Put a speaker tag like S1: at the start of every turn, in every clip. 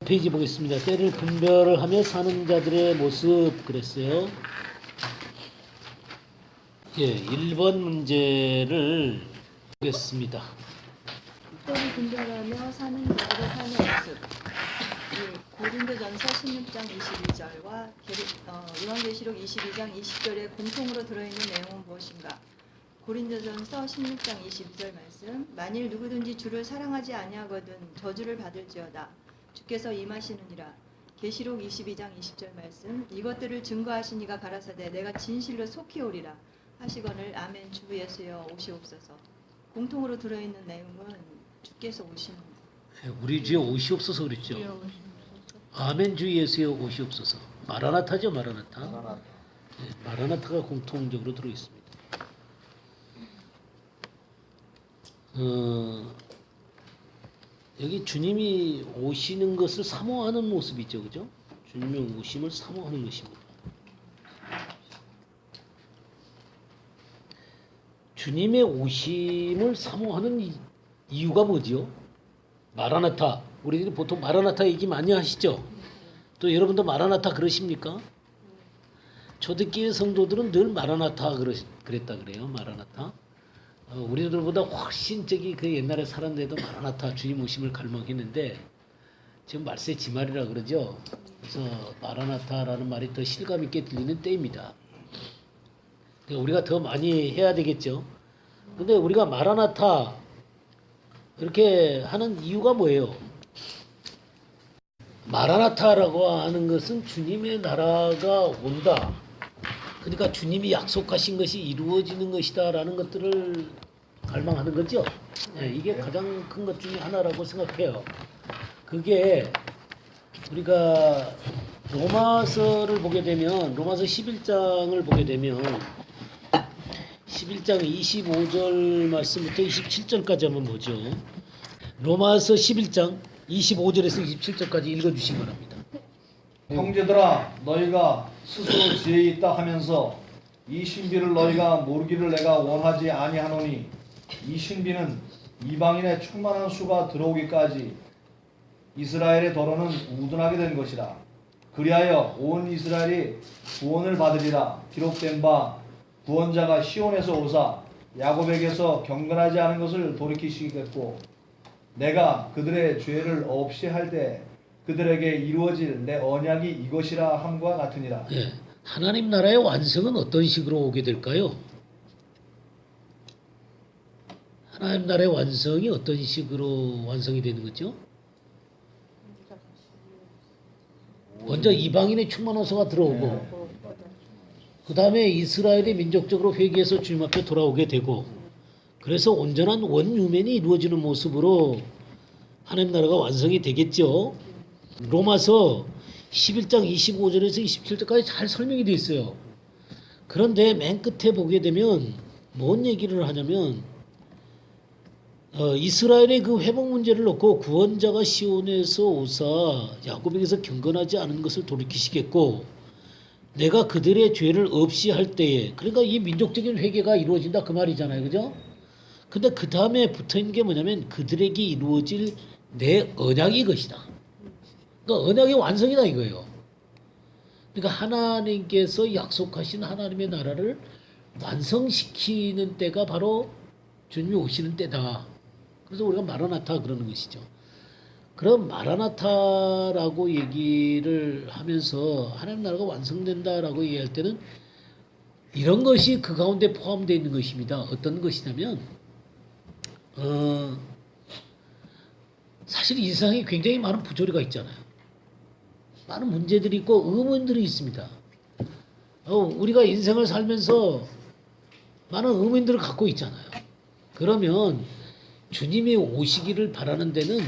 S1: 페이지 보겠습니다. 때를 분별하며 사는 자들의 모습 그랬어요. 예, 1번 문제를 보겠습니다.
S2: 때를 분별하며 사는 자들의 삶의 모습. 고린도전서 16장 22절과 요한계시록 22장 20절에 공통으로 들어있는 내용은 무엇인가? 고린도전서 16장 22절 말씀. 만일 누구든지 주를 사랑하지 아니하거든 저주를 받을지어다. 주께서 임하시느니라. 계시록 22장 20절 말씀. 이것들을 증거하시니가 가라사대 내가 진실로 속히 오리라 하시거늘 아멘. 주 예수여 오시옵소서. 공통으로 들어있는 내용은 주께서 오시는.
S1: 우리 주여 오시옵소서 그랬죠. 아멘. 주 예수여 오시옵소서. 마라나타죠, 마라나타. 네, 마라나타가 공통적으로 들어 있습니다. 여기 주님이 오시는 것을 사모하는 모습이죠, 그죠? 주님의 오심을 사모하는 것입니다. 주님의 오심을 사모하는 이유가 뭐지요? 마라나타. 우리들이 보통 마라나타 얘기 많이 하시죠? 또 여러분도 마라나타 그러십니까? 초대교회 성도들은 늘 마라나타 그랬다 그래요. 마라나타. 우리들보다 훨씬 그 옛날에 살았는데도 마라나타 주님 오심을 갈망했는데 지금 말세 지말이라 그러죠. 그래서 마라나타라는 말이 더 실감 있게 들리는 때입니다. 그러니까 우리가 더 많이 해야 되겠죠. 근데 우리가 마라나타 이렇게 하는 이유가 뭐예요? 마라나타라고 하는 것은 주님의 나라가 온다. 그러니까 주님이 약속하신 것이 이루어지는 것이다라는 것들을 갈망하는 거죠. 네, 이게 가장 큰 것 중에 하나라고 생각해요. 그게 우리가 로마서를 보게 되면 로마서 11장을 보게 되면 11장 25절 말씀부터 27절까지 한번 보죠. 로마서 11장 25절에서 27절까지 읽어주시기 바랍니다.
S3: 형제들아 너희가 스스로 지혜 있다 하면서 이 신비를 너희가 모르기를 내가 원하지 아니하노니 이 신비는 이방인의 충만한 수가 들어오기까지 이스라엘의 도로는 우둔하게 된 것이라. 그리하여 온 이스라엘이 구원을 받으리라. 기록된 바 구원자가 시온에서 오사 야곱에게서 경건하지 않은 것을 돌이키시겠고 내가 그들의 죄를 없이 할 때 그들에게 이루어질 내 언약이 이것이라 함과 같으니라.
S1: 예, 하나님 나라의 완성은 어떤 식으로 오게 될까요? 하나님 나라의 완성이 어떤 식으로 완성이 되는 거죠? 먼저 이방인의 충만한 수가 들어오고 그 다음에 이스라엘이 민족적으로 회개해서 주님 앞에 돌아오게 되고 그래서 온전한 원유맨이 이루어지는 모습으로 하나님 나라가 완성이 되겠죠. 로마서 11장 25절에서 27절까지 잘 설명이 되어 있어요. 그런데 맨 끝에 보게 되면 뭔 얘기를 하냐면 이스라엘의 그 회복 문제를 놓고 구원자가 시온에서 오사 야곱에게서 경건하지 않은 것을 돌이키시겠고 내가 그들의 죄를 없이 할 때에 그러니까 이 민족적인 회개가 이루어진다 그 말이잖아요. 그죠? 근데 그 다음에 붙어있는 게 뭐냐면 그들에게 이루어질 내 언약이 이것이다. 그러니까 언약의 완성이다 이거예요. 그러니까 하나님께서 약속하신 하나님의 나라를 완성시키는 때가 바로 주님이 오시는 때다. 그래서 우리가 마라나타 그러는 것이죠. 그럼 마라나타라고 얘기를 하면서 하나님 나라가 완성된다라고 얘기할 때는 이런 것이 그 가운데 포함되어 있는 것입니다. 어떤 것이냐면 사실 이 세상에 굉장히 많은 부조리가 있잖아요. 많은 문제들이 있고 의문들이 있습니다. 우리가 인생을 살면서 많은 의문들을 갖고 있잖아요. 그러면 주님이 오시기를 바라는 데는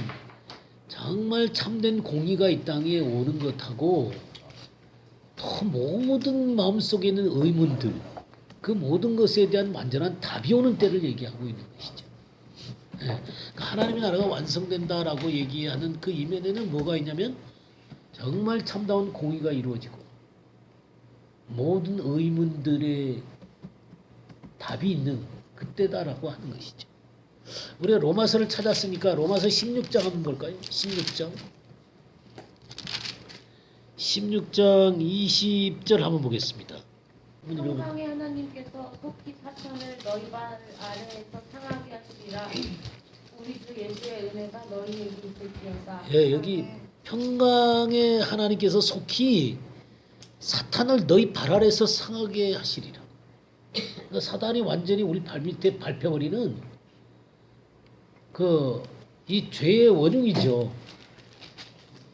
S1: 정말 참된 공의가 이 땅에 오는 것하고 또 모든 마음속에 있는 의문들 그 모든 것에 대한 완전한 답이 오는 때를 얘기하고 있는 것이죠. 그러니까 하나님의 나라가 완성된다라고 얘기하는 그 이면에는 뭐가 있냐면 정말 참다운 공의가 이루어지고 모든 의문들의 답이 있는 그때다라고 하는 것이죠. 우리가 로마서를 찾았으니까 로마서 16장 한번 볼까요? 16장. 16장 20절 한번 보겠습니다.
S4: 평강의 하나님께서 속히 사탄을 너희 발 아래에서 상하게 하시리라. 우리 주 예수의 은혜가 너희에게 있을지어다.
S1: 예, 여기 평강의 하나님께서 속히 사탄을 너희 발 아래에서 상하게 하시리라. 그러니까 사단이 완전히 우리 발 밑에 밟혀버리는 이 죄의 원흉이죠.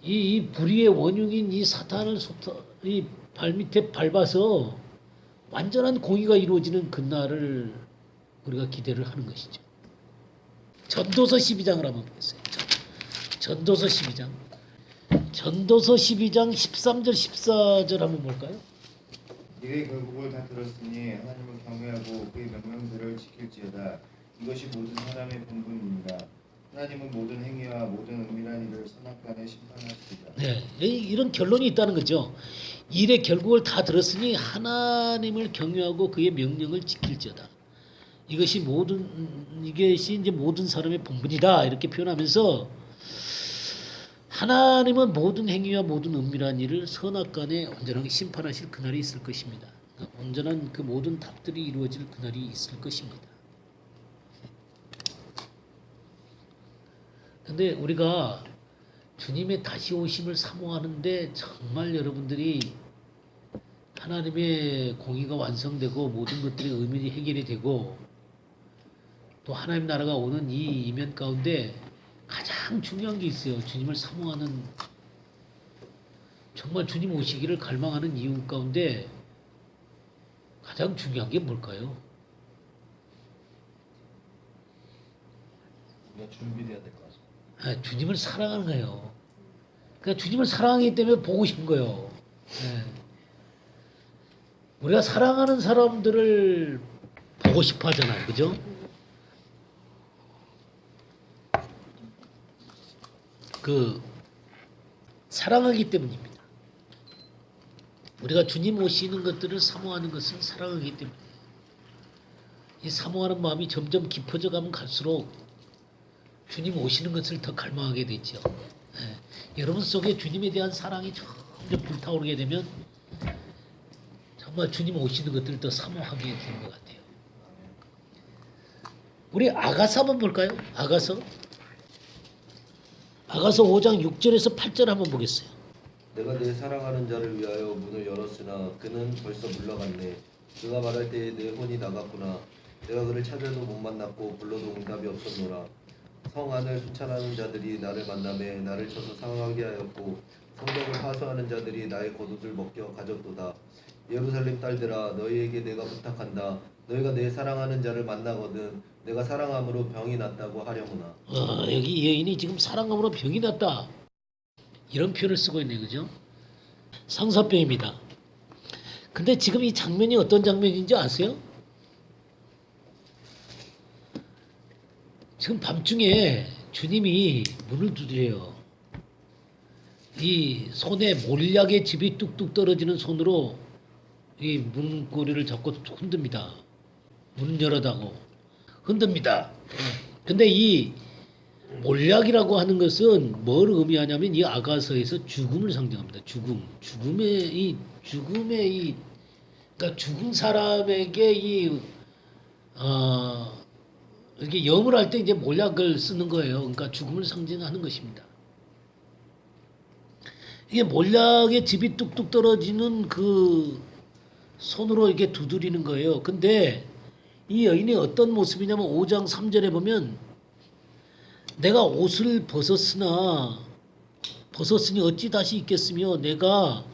S1: 이 불의의 원흉인 이 사탄을 이 발 밑에 밟아서 완전한 공의가 이루어지는 그날을 우리가 기대를 하는 것이죠. 전도서 12장을 한번 보겠어요. 전도서 12장. 전도서 12장 13절 14절 한번 볼까요?
S5: 네가 결국을 다 들었으니 하나님을 경외하고 그의 명령들을 지킬지어다. 이것이 모든 사람의 본분입니다. 하나님은 모든 행위와 모든 은밀한 일을 선악간에 심판하시리라.
S1: 네, 이런 결론이 있다는 거죠. 일의 결국을 다 들었으니 하나님을 경외하고 그의 명령을 지킬지어다. 이것이 이제 모든 사람의 본분이다 이렇게 표현하면서 하나님은 모든 행위와 모든 은밀한 일을 선악간에 온전하게 심판하실 그날이 있을 것입니다. 온전한 그 모든 답들이 이루어질 그날이 있을 것입니다. 근데 우리가 주님의 다시 오심을 사모하는데 정말 여러분들이 하나님의 공의가 완성되고 모든 것들이 의문이 해결이 되고 또 하나님 나라가 오는 이 이면 가운데 가장 중요한 게 있어요. 주님을 사모하는 정말 주님 오시기를 갈망하는 이유 가운데 가장 중요한 게 뭘까요?
S3: 우리가 준비돼야 될 것 같습니다.
S1: 주님을 사랑하는 거예요. 그러니까 주님을 사랑하기 때문에 보고 싶은 거예요. 네. 우리가 사랑하는 사람들을 보고 싶어 하잖아요. 그죠? 사랑하기 때문입니다. 우리가 주님 오시는 것들을 사모하는 것은 사랑하기 때문이에요. 이 사모하는 마음이 점점 깊어져 가면 갈수록 주님 오시는 것을 더 갈망하게 되죠. 여러분 속에 주님에 대한 사랑이 점점 불타오르게 되면 정말 주님 오시는 것들을 더 사모하게 되는 것 같아요. 우리 아가서 한번 볼까요? 아가서 5장 6절에서 8절 한번 보겠어요.
S6: 내가 내 사랑하는 자를 위하여 문을 열었으나 그는 벌써 물러갔네. 그가 말할 때에 내 혼이 나갔구나. 내가 그를 찾아도 못 만났고 불러도 응답이 없었노라. 성 안을 순찰하는 자들이 나를 만나매 나를 쳐서 상하게 하였고 성벽을 파수하는 자들이 나의 겉옷을 벗겨 가졌도다. 예루살렘 딸들아, 너희에게 내가 부탁한다. 너희가 내 사랑하는 자를 만나거든 내가 사랑함으로 병이 났다고 하려구나.
S1: 여기 이 여인이 지금 사랑함으로 병이 났다. 이런 표현을 쓰고 있네요. 그죠? 상사병입니다. 근데 지금 이 장면이 어떤 장면인지 아세요? 지금 밤중에 주님이 문을 두드려요. 이 손에 몰약의 즙이 뚝뚝 떨어지는 손으로 이 문고리를 잡고 흔듭니다. 문 열어다고 흔듭니다. 근데 이 몰약이라고 하는 것은 뭘 의미하냐면 이 아가서에서 죽음을 상징합니다. 죽음의 그러니까 죽은 사람에게 이렇게 염을 할 때 이제 몰약을 쓰는 거예요. 그러니까 죽음을 상징하는 것입니다. 이게 몰약의 즙이 뚝뚝 떨어지는 그 손으로 이렇게 두드리는 거예요. 근데 이 여인이 어떤 모습이냐면 5장 3절에 보면 내가 옷을 벗었으니 어찌 다시 입겠으며 내가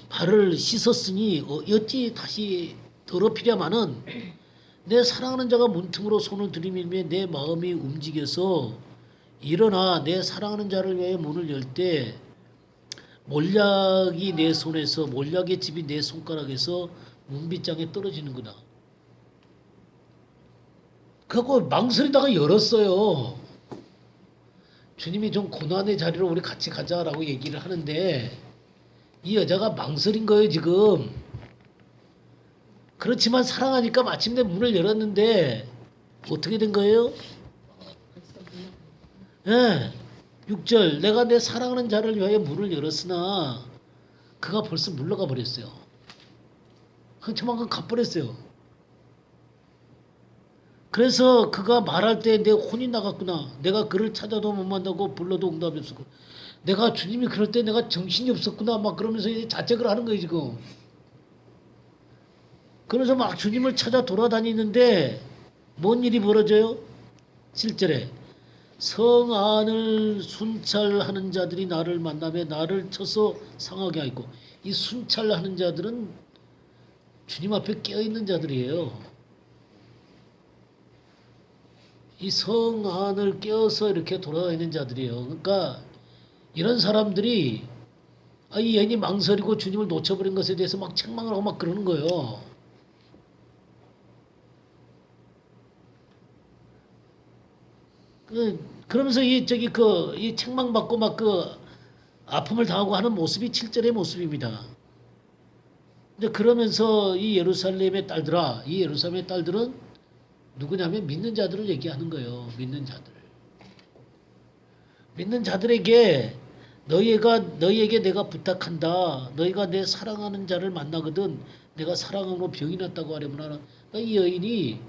S1: 발을 씻었으니 어찌 다시 더럽히랴마는 내 사랑하는 자가 문틈으로 손을 들이밀며 내 마음이 움직여서 일어나 내 사랑하는 자를 위하여 문을 열 때 몰약이 내 손에서 몰약의 즙이 내 손가락에서 문빗장에 떨어지는구나. 그거 망설이다가 열었어요. 주님이 좀 고난의 자리로 우리 같이 가자라고 얘기를 하는데 이 여자가 망설인 거예요 지금. 그렇지만 사랑하니까 마침내 문을 열었는데 어떻게 된 거예요? 6절 내가 내 사랑하는 자를 위하여 문을 열었으나 그가 벌써 물러가 버렸어요. 조만간 가버렸어요. 그래서 그가 말할 때 내 혼이 나갔구나. 내가 그를 찾아도 못 만나고 불러도 응답이 없었고, 내가 주님이 그럴 때 내가 정신이 없었구나 막 그러면서 이제 자책을 하는 거예요 지금. 그래서 막 주님을 찾아 돌아다니는데 뭔 일이 벌어져요? 7절에 성 안을 순찰하는 자들이 나를 만나며 나를 쳐서 상하게 하였고, 이 순찰하는 자들은 주님 앞에 깨어있는 자들이에요. 이 성 안을 깨어서 이렇게 돌아다니는 자들이에요. 그러니까 이런 사람들이 이 여인이 망설이고 주님을 놓쳐버린 것에 대해서 막 책망을 하고 막 그러는 거예요. 그러면서 이 책망받고 막 아픔을 당하고 하는 모습이 7절의 모습입니다. 근데 그러면서 이 예루살렘의 딸들은 누구냐면 믿는 자들을 얘기하는 거예요. 믿는 자들. 믿는 자들에게 너희에게 내가 부탁한다. 너희가 내 사랑하는 자를 만나거든 내가 사랑함으로 병이 났다고 하려면 하나. 이 여인이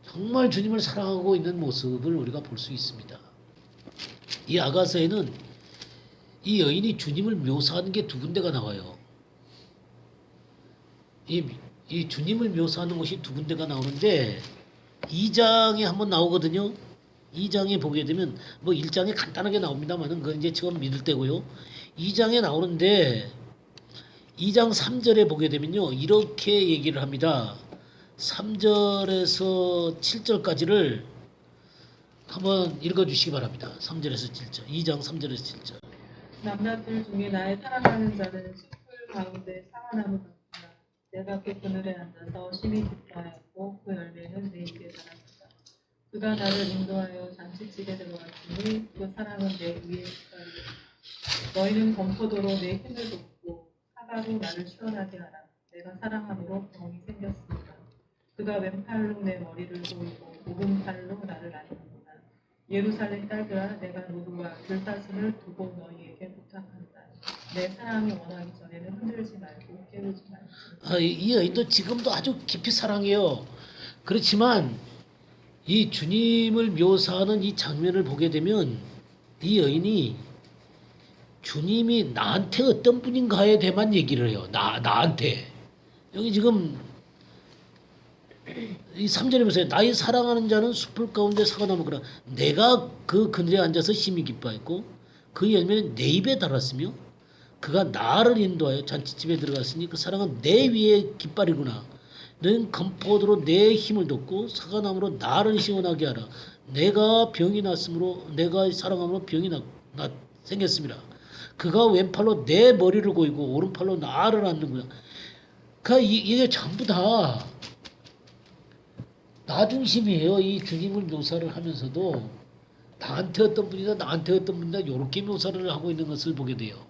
S1: 정말 주님을 사랑하고 있는 모습을 우리가 볼 수 있습니다. 이 아가서에는 이 여인이 주님을 묘사하는 게 두 군데가 나와요. 이 주님을 묘사하는 것이 두 군데가 나오는데 2장에 한번 나오거든요. 2장에 보게 되면 뭐 1장에 간단하게 나옵니다만은 그건 이제 처음 믿을 때고요. 2장에 나오는데 2장 3절에 보게 되면요. 이렇게 얘기를 합니다. 3절에서 7절까지를 한번 읽어주시기 바랍니다. 3절에서 7절. 2장 3절에서 7절.
S7: 남자들 중에 나의 사랑하는 자는 숲을 가운데 상아나무 같구나. 내가 그 그늘에 앉아서 심히 기뻐하였고 그 열매는 내 입에 달았다. 그가 나를 인도하여 잔치집에 들어갔으니 그 사랑은 내 위에 깃발이다. 너희는 검포도로 내 힘을 돕고 사과로 나를 시원하게 하라. 내가 사랑함으로 병이 생겼습니다. 그가 왼팔로 내 머리를 조이고 오른팔로 나를 안는구나. 예루살렘 딸들아, 내가 노루와 들사슴을 두고 너희에게 부탁한다. 내 사랑이 원하기 전에는 흔들지 말고 깨우지 말지.
S1: 이 여인도 지금도 아주 깊이 사랑해요. 그렇지만 이 주님을 묘사하는 이 장면을 보게 되면 이 여인이 주님이 나한테 어떤 분인가에 대해만 얘기를 해요. 나한테. 여기 지금 이 3절에 보세요. 나의 사랑하는 자는 숲을 가운데 사과나무구나. 내가 그 그늘에 앉아서 심히 기뻐했고 그 열매는 내 입에 달았으며 그가 나를 인도하여 잔치집에 들어갔으니 그 사랑은 내 위에 깃발이구나. 너는 검포도로 내 힘을 돕고 사과나무로 나를 시원하게 하라. 내가 병이 났으므로 내가 사랑함으로 병이 생겼습니다. 그가 왼팔로 내 머리를 고이고 오른팔로 나를 안는구나. 그러니까 이게 전부 다 나 중심이에요. 이 주님을 묘사를 하면서도 나한테 어떤 분이다 이렇게 묘사를 하고 있는 것을 보게 돼요.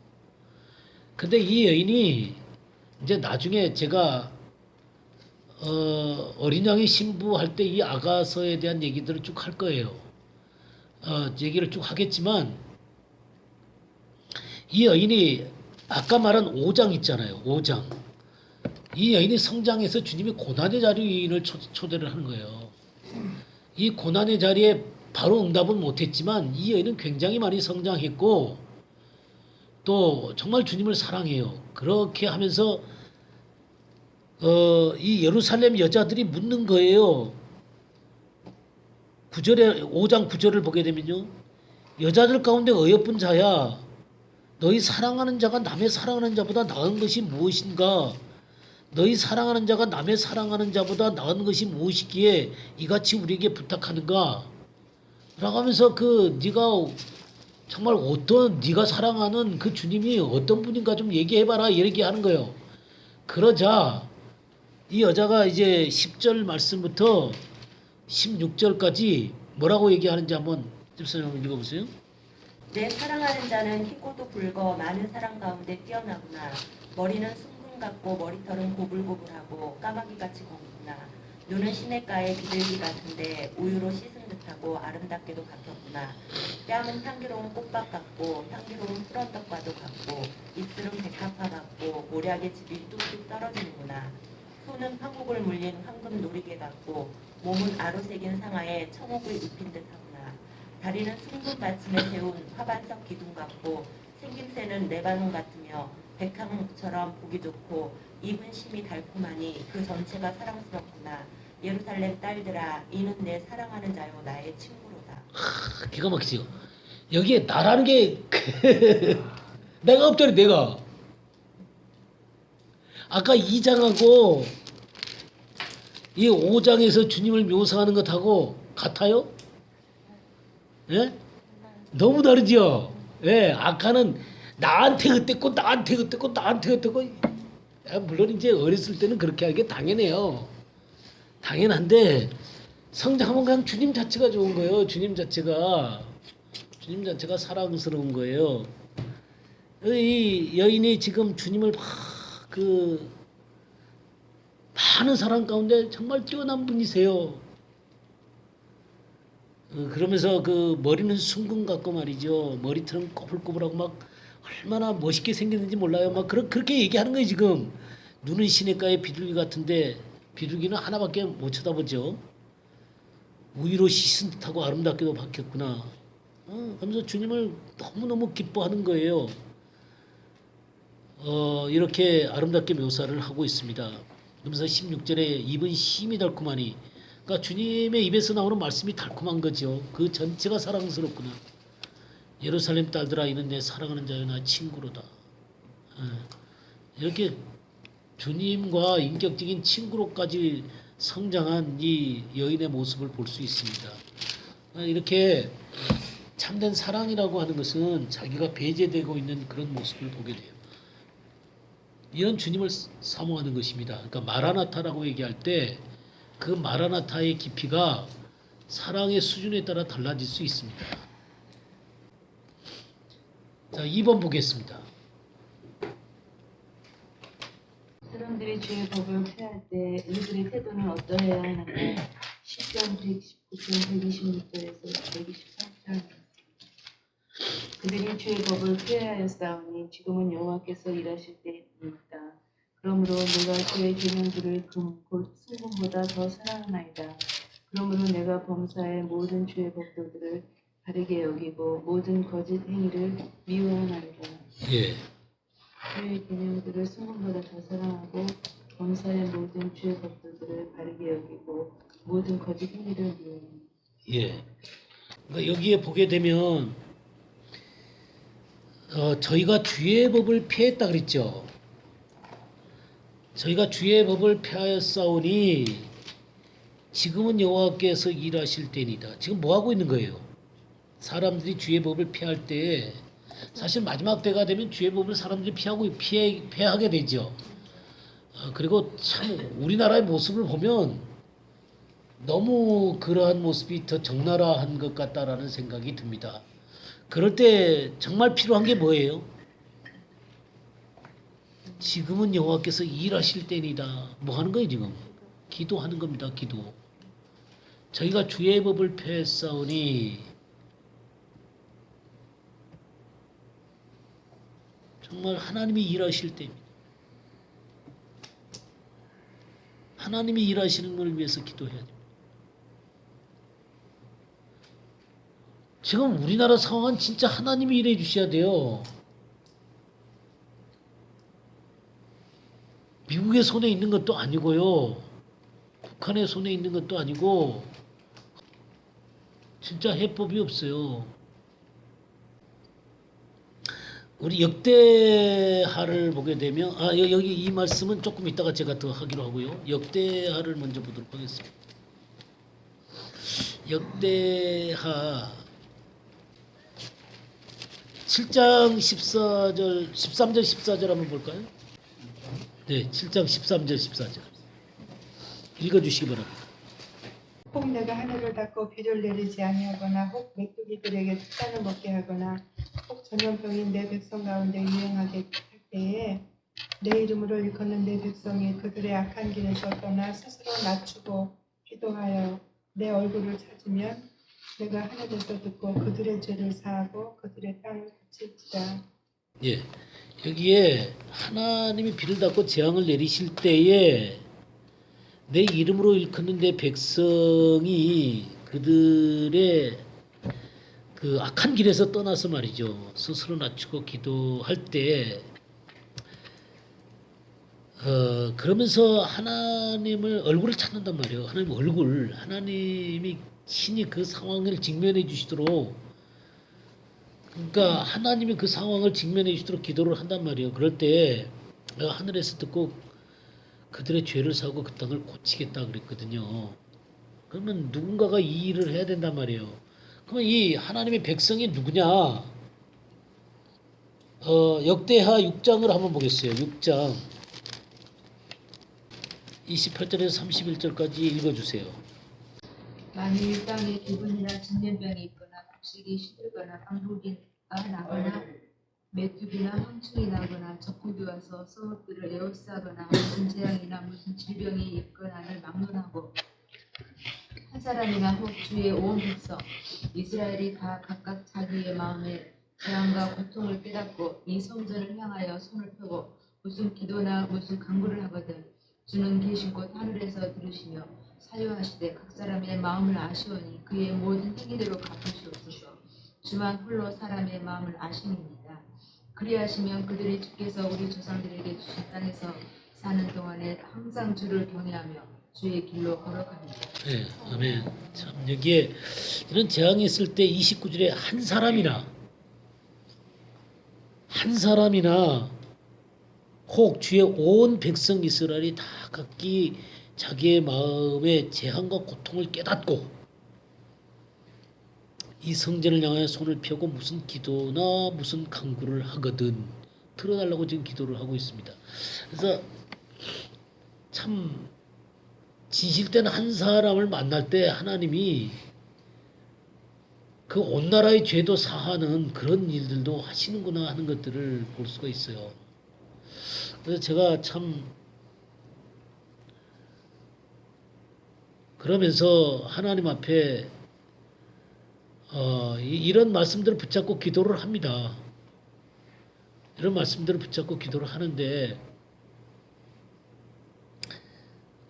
S1: 근데 이 여인이 이제 나중에 제가 어린 양의 신부할 때 이 아가서에 대한 얘기들을 쭉 할 거예요. 얘기를 쭉 하겠지만 이 여인이 아까 말한 5장 있잖아요. 5장. 이 여인이 성장해서 주님이 고난의 자리를 초대를 하는 거예요. 이 고난의 자리에 바로 응답은 못했지만 이 여인은 굉장히 많이 성장했고 또 정말 주님을 사랑해요. 그렇게 하면서 이 예루살렘 여자들이 묻는 거예요. 5장 9절을 보게 되면요. 여자들 가운데 어여쁜 자야, 너희 사랑하는 자가 남의 사랑하는 자보다 나은 것이 무엇인가? 너희 사랑하는 자가 남의 사랑하는 자보다 나은 것이 무엇이기에 이같이 우리에게 부탁하는가? 라고 하면서 네가 정말 네가 사랑하는 그 주님이 어떤 분인가 좀 얘기해봐라 얘기하는 거예요. 그러자 이 여자가 이제 10절 말씀부터 16절까지 뭐라고 얘기하는지 한번 집사님 한번 읽어보세요.
S8: 내 사랑하는 자는 희고도 붉어 많은 사랑 가운데 뛰어나구나. 머리는 순금 같고 머리털은 고불고불하고 까마귀같이 곱구나. 눈은 시냇가의 비둘기 같은데 우유로 씻은 듯하고 아름답게도 바뀌었구나. 뺨은 향기로운 꽃밭 같고 향기로운 푸른떡과도 같고 입술은 백합화 같고 모략의 즙이 뚝뚝 떨어지는구나. 손은 파국을 물린 황금 놀이개 같고 몸은 아로새긴 상아에 청옥을 입힌 듯하구나. 다리는 숭근 받침에 세운 화반석 기둥 같고 생김새는 레바논 같으며 백항목처럼 보기 좋고 입은 심이 달콤하니 그 전체가 사랑스럽구나. 예루살렘 딸들아, 이는 내 사랑하는 자요 나의 친구로다.
S1: 기가 막히죠. 여기에 나라는 게 내가 없더니 내가 아까 2장하고 이 5장에서 주님을 묘사하는 것하고 같아요? 예? 너무 다르죠? 예, 아까는 나한테 그때고 나한테 그때고 나한테 그때고 물론 이제 어렸을 때는 그렇게 하는 게 당연해요. 당연한데 성장하면 그냥 주님 자체가 좋은 거예요. 주님 자체가 사랑스러운 거예요. 이 여인이 지금 주님을 막 많은 사람 가운데 정말 뛰어난 분이세요. 그러면서 그 머리는 숭근 같고 말이죠. 머리털은 꼬불꼬불하고 막 얼마나 멋있게 생겼는지 몰라요. 막 그렇게 얘기하는 거예요 지금. 눈은 시냇가의 비둘기 같은데 비둘기는 하나밖에 못 쳐다보죠. 우유로 씻은 듯하고 아름답게도 바뀌었구나. 그러면서 주님을 너무너무 기뻐하는 거예요. 이렇게 아름답게 묘사를 하고 있습니다. 그러면서 16절에 입은 심이 달콤하니, 그러니까 주님의 입에서 나오는 말씀이 달콤한 거죠. 그 전체가 사랑스럽구나. 예루살렘 딸들아, 이는 내 사랑하는 자요 나 친구로다. 이렇게 주님과 인격적인 친구로까지 성장한 이 여인의 모습을 볼 수 있습니다. 이렇게 참된 사랑이라고 하는 것은 자기가 배제되고 있는 그런 모습을 보게 돼요. 이런 주님을 사모하는 것입니다. 그러니까 마라나타라고 얘기할 때 그 마라나타의 깊이가 사랑의 수준에 따라 달라질 수 있습니다. 자, 2번 보겠습니다.
S9: 사람들이 주의 법을 폐할 때 우리들의 태도는 어떠해야 하는가? 10장 119편 126절에서 123절. 그들이 주의 법을 폐하였사오니 지금은 여호와께서 일하실 때입니다. 그러므로 내가 주의 계명들을 금 곧 순금보다 더 사랑하나이다. 그러므로 내가 범사의 모든 주의 법도들을 바르게 여기고 모든 거짓 행위를 미워하나이다.
S1: 예.
S9: 주의 계명들을 순금보다 더 사랑하고 범사의 모든 주의 법도들을 바르게 여기고 모든 거짓 행위를 미워하나이다.
S1: 예. 그러니까 여기에 보게 되면 저희가 주의 법을 폐했다 그랬죠. 저희가 주의 법을 폐하였사오니 지금은 여호와께서 일하실 때니다. 지금 뭐 하고 있는 거예요? 사람들이 주의 법을 폐할 때 사실 마지막 때가 되면 주의 법을 사람들이 폐하게 되죠. 그리고 참 우리나라의 모습을 보면 너무 그러한 모습이 더 적나라한 것 같다라는 생각이 듭니다. 그럴 때 정말 필요한 게 뭐예요? 지금은 여호와께서 일하실 때니다. 뭐 하는 거예요 지금? 기도하는 겁니다. 기도. 저희가 주의 법을 폐했사오니 정말 하나님이 일하실 때입니다. 하나님이 일하시는 걸 위해서 기도해야 됩니다. 지금 우리나라 상황은 진짜 하나님이 일해 주셔야 돼요. 미국의 손에 있는 것도 아니고요. 북한의 손에 있는 것도 아니고 진짜 해법이 없어요. 우리 역대하를 보게 되면 여기 이 말씀은 조금 이따가 제가 더 하기로 하고요. 역대하를 먼저 보도록 하겠습니다. 역대하 7장 14절, 13절 14절 한번 볼까요? 네, 7장 13절 14절 읽어주시기 바랍니다.
S10: 혹 내가 하늘을 닫고 비를 내리지 아니하거나 혹 메뚜기들에게 특단을 먹게 하거나 혹 전염병이 내 백성 가운데 유행하게 할 때에 내 이름으로 일컫는 내 백성이 그들의 악한 길에서 떠나 스스로 낮추고 기도하여 내 얼굴을 찾으면 내가 하늘에서 듣고 그들의 죄를 사하고 그들의 땅을 고칠지라.
S1: 예, 여기에 하나님이 비를 닫고 재앙을 내리실 때에 내 이름으로 일컫는 내 백성이 그들의 그 악한 길에서 떠나서 말이죠. 스스로 낮추고 기도할 때 그러면서 하나님을 얼굴을 찾는단 말이에요. 하나님 얼굴, 하나님이 친히 그 상황을 직면해 주시도록, 그러니까 하나님이 그 상황을 직면해 주시도록 기도를 한단 말이에요. 그럴 때 내가 하늘에서 듣고 그들의 죄를 사고 그 땅을 고치겠다 그랬거든요. 그러면 누군가가 이 일을 해야 된단 말이에요. 그러면 이 하나님의 백성이 누구냐? 역대하 6장을 한번 보겠어요. 6장 28절에서 31절까지 읽어주세요.
S9: 만일 땅에 기근이나 전염병이 있거나 곡식이 시들거나 방부기가 나거나 메뚜기나 황충이 나거나 적국이 와서 성읍들을 에워싸거나 무슨 재앙이나 무슨 질병이 있거나를 막론하고 한 사람이나 혹 주의 온 백성 이스라엘이 다 각각 자기의 마음에 재앙과 고통을 깨닫고 이 성전을 향하여 손을 펴고 무슨 기도나 무슨 간구를 하거든 주는 계신 곳 하늘에서 들으시며 사유하시되 각 사람의 마음을 아시오니 그의 모든 행위대로 갚으시옵소서. 주만 홀로 사람의 마음을 아시니이다. 그리하시면 그들이 주께서 우리 조상들에게 주신 땅에서 사는 동안에 항상 주를 경외하며 주의 길로 걸어갑니다.
S1: 네, 아멘. 참 여기에 이런 재앙이 있을 때 29절에 한 사람이나 혹 주의 온 백성 이스라엘이 다 각기 자기의 마음의 재앙과 고통을 깨닫고 이 성전을 향하여 손을 펴고 무슨 기도나 무슨 간구를 하거든 들어달라고 지금 기도를 하고 있습니다. 그래서 참 진실된 한 사람을 만날 때 하나님이 그 온 나라의 죄도 사하는 그런 일들도 하시는구나 하는 것들을 볼 수가 있어요. 그래서 제가 참 그러면서 하나님 앞에 이런 말씀들을 붙잡고 기도를 합니다. 이런 말씀들을 붙잡고 기도를 하는데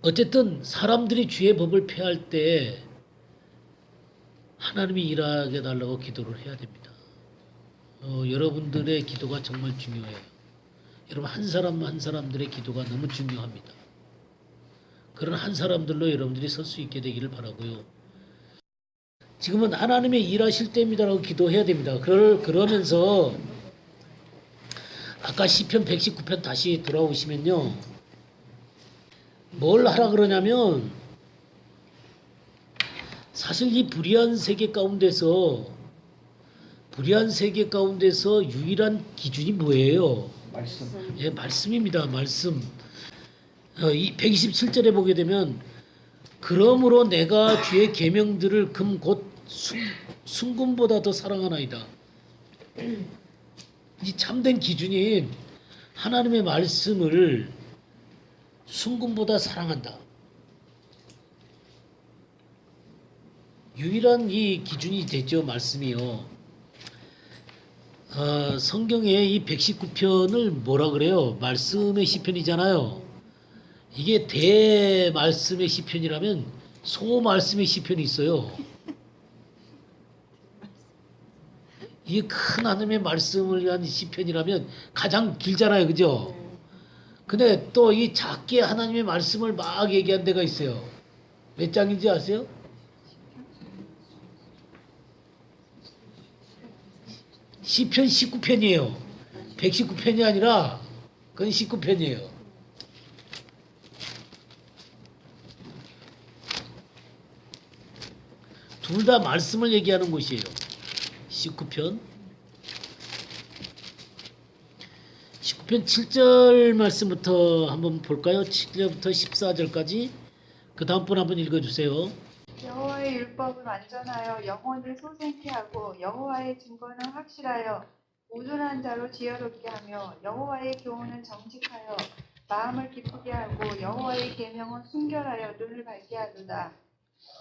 S1: 어쨌든 사람들이 주의 법을 폐할 때 하나님이 일하게 달라고 기도를 해야 됩니다. 여러분들의 기도가 정말 중요해요. 여러분 한 사람 한 사람들의 기도가 너무 중요합니다. 그런 한 사람들로 여러분들이 설 수 있게 되기를 바라고요. 지금은 하나님의 일하실 때입니다라고 기도해야 됩니다. 그러면서 아까 시편 119편 다시 돌아오시면요. 뭘 하라 그러냐면 사실 이 불의한 세계 가운데서 유일한 기준이 뭐예요?
S3: 말씀.
S1: 예, 말씀입니다. 말씀. 이 127절에 보게 되면 그러므로 내가 주의 계명들을 금 곧 순금보다 더 사랑하나이다. 이 참된 기준인 하나님의 말씀을 순금보다 사랑한다. 유일한 이 기준이 되죠. 말씀이요. 성경에 이 119편을 뭐라 그래요? 말씀의 시편이잖아요. 이게 대말씀의 시편이라면 소말씀의 시편이 있어요. 이게 큰 하나님의 말씀을 위한 시편이라면 가장 길잖아요. 그죠? 근데 또 이 작게 하나님의 말씀을 막 얘기한 데가 있어요. 몇 장인지 아세요? 시편 19편이에요. 119편이 아니라 그건 19편이에요. 둘 다 말씀을 얘기하는 곳이에요. 19편 7절 말씀부터 한번 볼까요? 7절부터 14절까지. 그 다음 분 한번 읽어주세요.
S10: 여호와의 율법은 완전하여 영혼을 소생케 하고 여호와의 증거는 확실하여 우둔한 자로 지혜롭게 하며 여호와의 교훈은 정직하여 마음을 기쁘게 하고 여호와의 계명은 순결하여 눈을 밝게 하도다.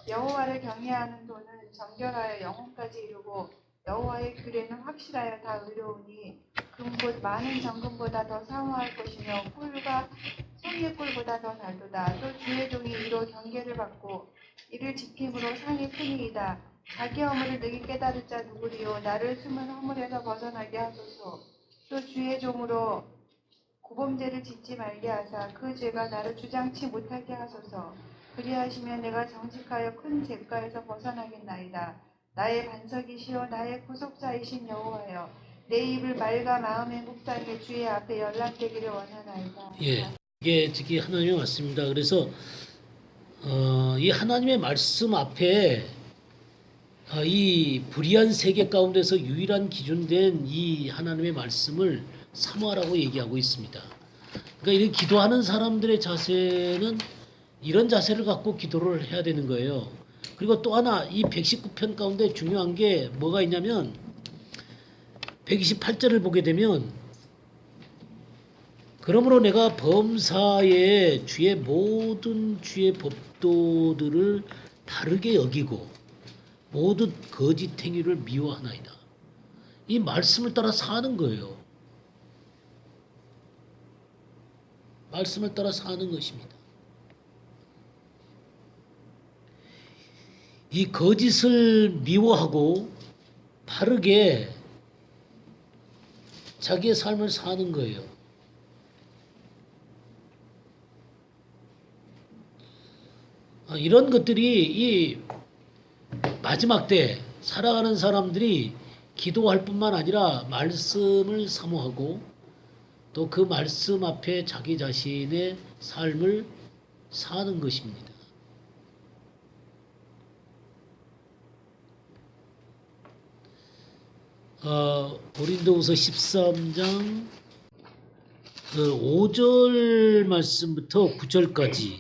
S10: 여호와를 경외하는 도는 정결하여 영혼까지 이루고 여호와의 규례는 확실하여 다 의로우니 금곧 많은 정금보다 더 사모할 것이며 꿀과 송이의 꿀보다 더 달도다. 또 주의 종이 이로 경계를 받고 이를 지킴으로 상이 크니이다. 자기 허물을 능히 깨달을 자 누구리요. 나를 숨은 허물에서 벗어나게 하소서. 또 주의 종으로 고범죄를 짓지 말게 하사 그 죄가 나를 주장치 못하게 하소서. 그리하시면 내가 정직하여 큰 죄가에서 벗어나겠나이다. 나의 반석이시요 나의 구속자이신 여호와여, 내 입을 말과 마음의 묵상에 주의 앞에 연락되기를 원하나이다.
S1: 예, 이게 저기 하나님의 말씀입니다. 그래서 이 하나님의 말씀 앞에 이 불의한 세계 가운데서 유일한 기준된 이 하나님의 말씀을 사모하라고 얘기하고 있습니다. 그러니까 이런 기도하는 사람들의 자세는 이런 자세를 갖고 기도를 해야 되는 거예요. 그리고 또 하나 이 119편 가운데 중요한 게 뭐가 있냐면 128절을 보게 되면 그러므로 내가 범사에 주의 모든 주의 법도들을 다르게 여기고 모든 거짓 행위를 미워하나이다. 이 말씀을 따라 사는 거예요. 말씀을 따라 사는 것입니다. 이 거짓을 미워하고 바르게 자기의 삶을 사는 거예요. 이런 것들이 이 마지막 때 살아가는 사람들이 기도할 뿐만 아니라 말씀을 사모하고 또 그 말씀 앞에 자기 자신의 삶을 사는 것입니다. 고린도후서 13장 5절 말씀부터 9절까지.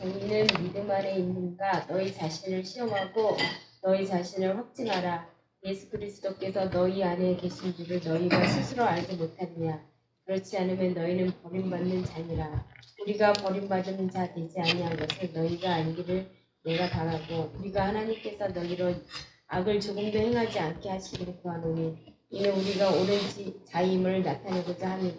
S4: 너희는 믿음 안에 있는가? 너희 자신을 시험하고 너희 자신을 확증하라. 예수 그리스도께서 너희 안에 계신 줄을 너희가 스스로 알지 못하느냐? 그렇지 않으면 너희는 버림받는 자니라. 우리가 버림받은 자 되지 아니한 것을 너희가 알기를 내가 바라고, 우리가 하나님께서 너희로 악을 조금도 행하지 않게 하시기를 구하노니, 이는 우리가 옳은 자임을 나타내고자 함이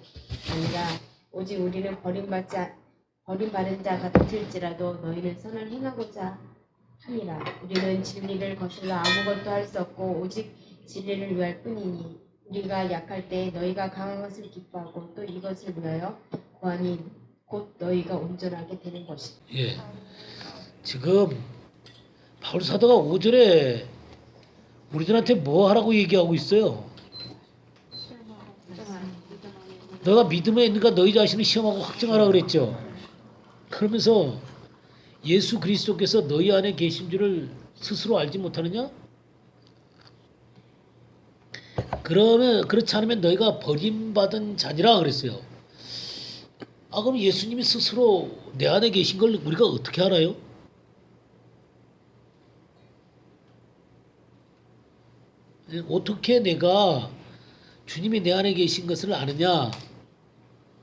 S4: 아니라 오직 우리는 버림받은 자 같을지라도 너희는 선을 행하고자 함이라. 우리는 진리를 거슬러 아무것도 할 수 없고 오직 진리를 위할 뿐이니, 우리가 약할 때 너희가 강한 것을 기뻐하고 또 이것을 위하여 구하니 곧 너희가 온전하게 되는 것이다.
S1: 예, 지금 바울 사도가 5절에 우리들한테 뭐 하라고 얘기하고 있어요? 너가 믿음에 있는가 너희 자신을 시험하고 확증하라 그랬죠. 그러면서 예수 그리스도께서 너희 안에 계신 줄을 스스로 알지 못하느냐? 그러면 그렇지 않으면 너희가 버림받은 자니라 그랬어요. 그럼 예수님이 스스로 내 안에 계신 걸 우리가 어떻게 알아요? 어떻게 내가 주님이 내 안에 계신 것을 아느냐?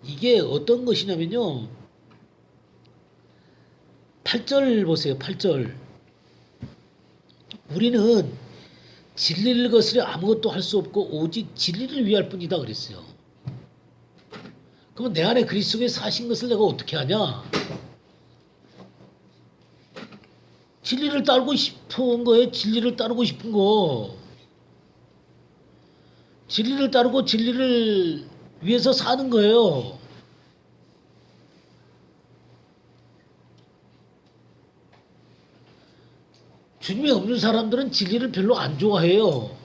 S1: 이게 어떤 것이냐면요. 8절 보세요. 8절. 우리는 진리를 거스려 아무것도 할 수 없고 오직 진리를 위할 뿐이다 그랬어요. 그러면 내 안에 그리스도에 사신 것을 내가 어떻게 하냐? 진리를 따르고 싶은 거에 진리를 따르고 싶은 거. 진리를 따르고 진리를 위해서 사는 거예요. 주님이 없는 사람들은 진리를 별로 안 좋아해요.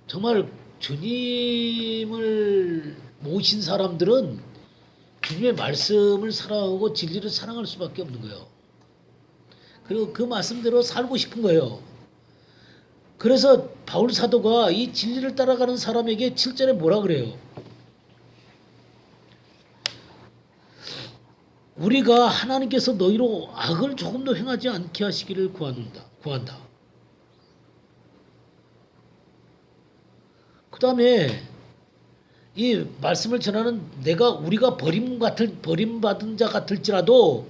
S1: 정말 주님을 모신 사람들은 주님의 말씀을 사랑하고 진리를 사랑할 수밖에 없는 거예요. 그리고 그 말씀대로 살고 싶은 거예요. 그래서 바울 사도가 이 진리를 따라가는 사람에게 7절에 뭐라 그래요? 우리가 하나님께서 너희로 악을 조금도 행하지 않게 하시기를 구한다. 그 다음에 이 말씀을 전하는 우리가 버림받은 자 같을지라도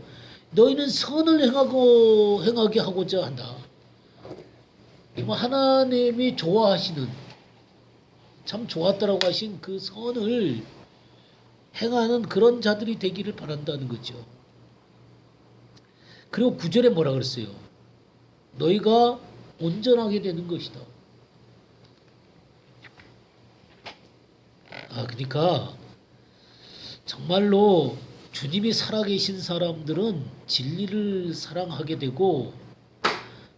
S1: 너희는 선을 행하게 하고자 한다. 하나님이 좋아하시는 참 좋았다라고 하신 그 선을 행하는 그런 자들이 되기를 바란다는 거죠. 그리고 9절에 뭐라 그랬어요? 너희가 온전하게 되는 것이다. 그러니까 정말로 주님이 살아계신 사람들은 진리를 사랑하게 되고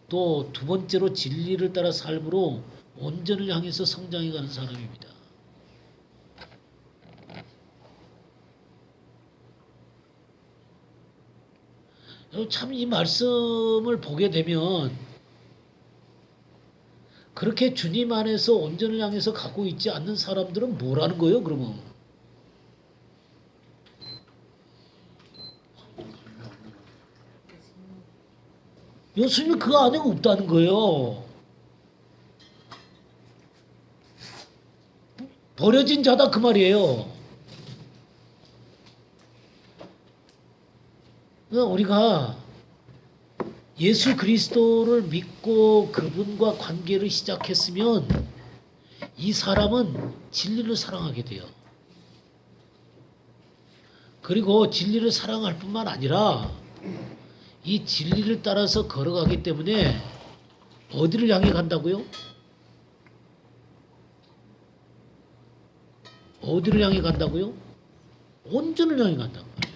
S1: 또 두 번째로 진리를 따라 삶으로 온전을 향해서 성장해가는 사람입니다. 참 이 말씀을 보게 되면 그렇게 주님 안에서 온전을 향해서 가고 있지 않는 사람들은 뭐라는 거예요, 그러면? 예수님이 그 안에 없다는 거예요. 버려진 자다 그 말이에요. 우리가 예수 그리스도를 믿고 그분과 관계를 시작했으면 이 사람은 진리를 사랑하게 돼요. 그리고 진리를 사랑할 뿐만 아니라 이 진리를 따라서 걸어가기 때문에 어디를 향해 간다고요? 어디를 향해 간다고요? 온전을 향해 간다고 말이에요.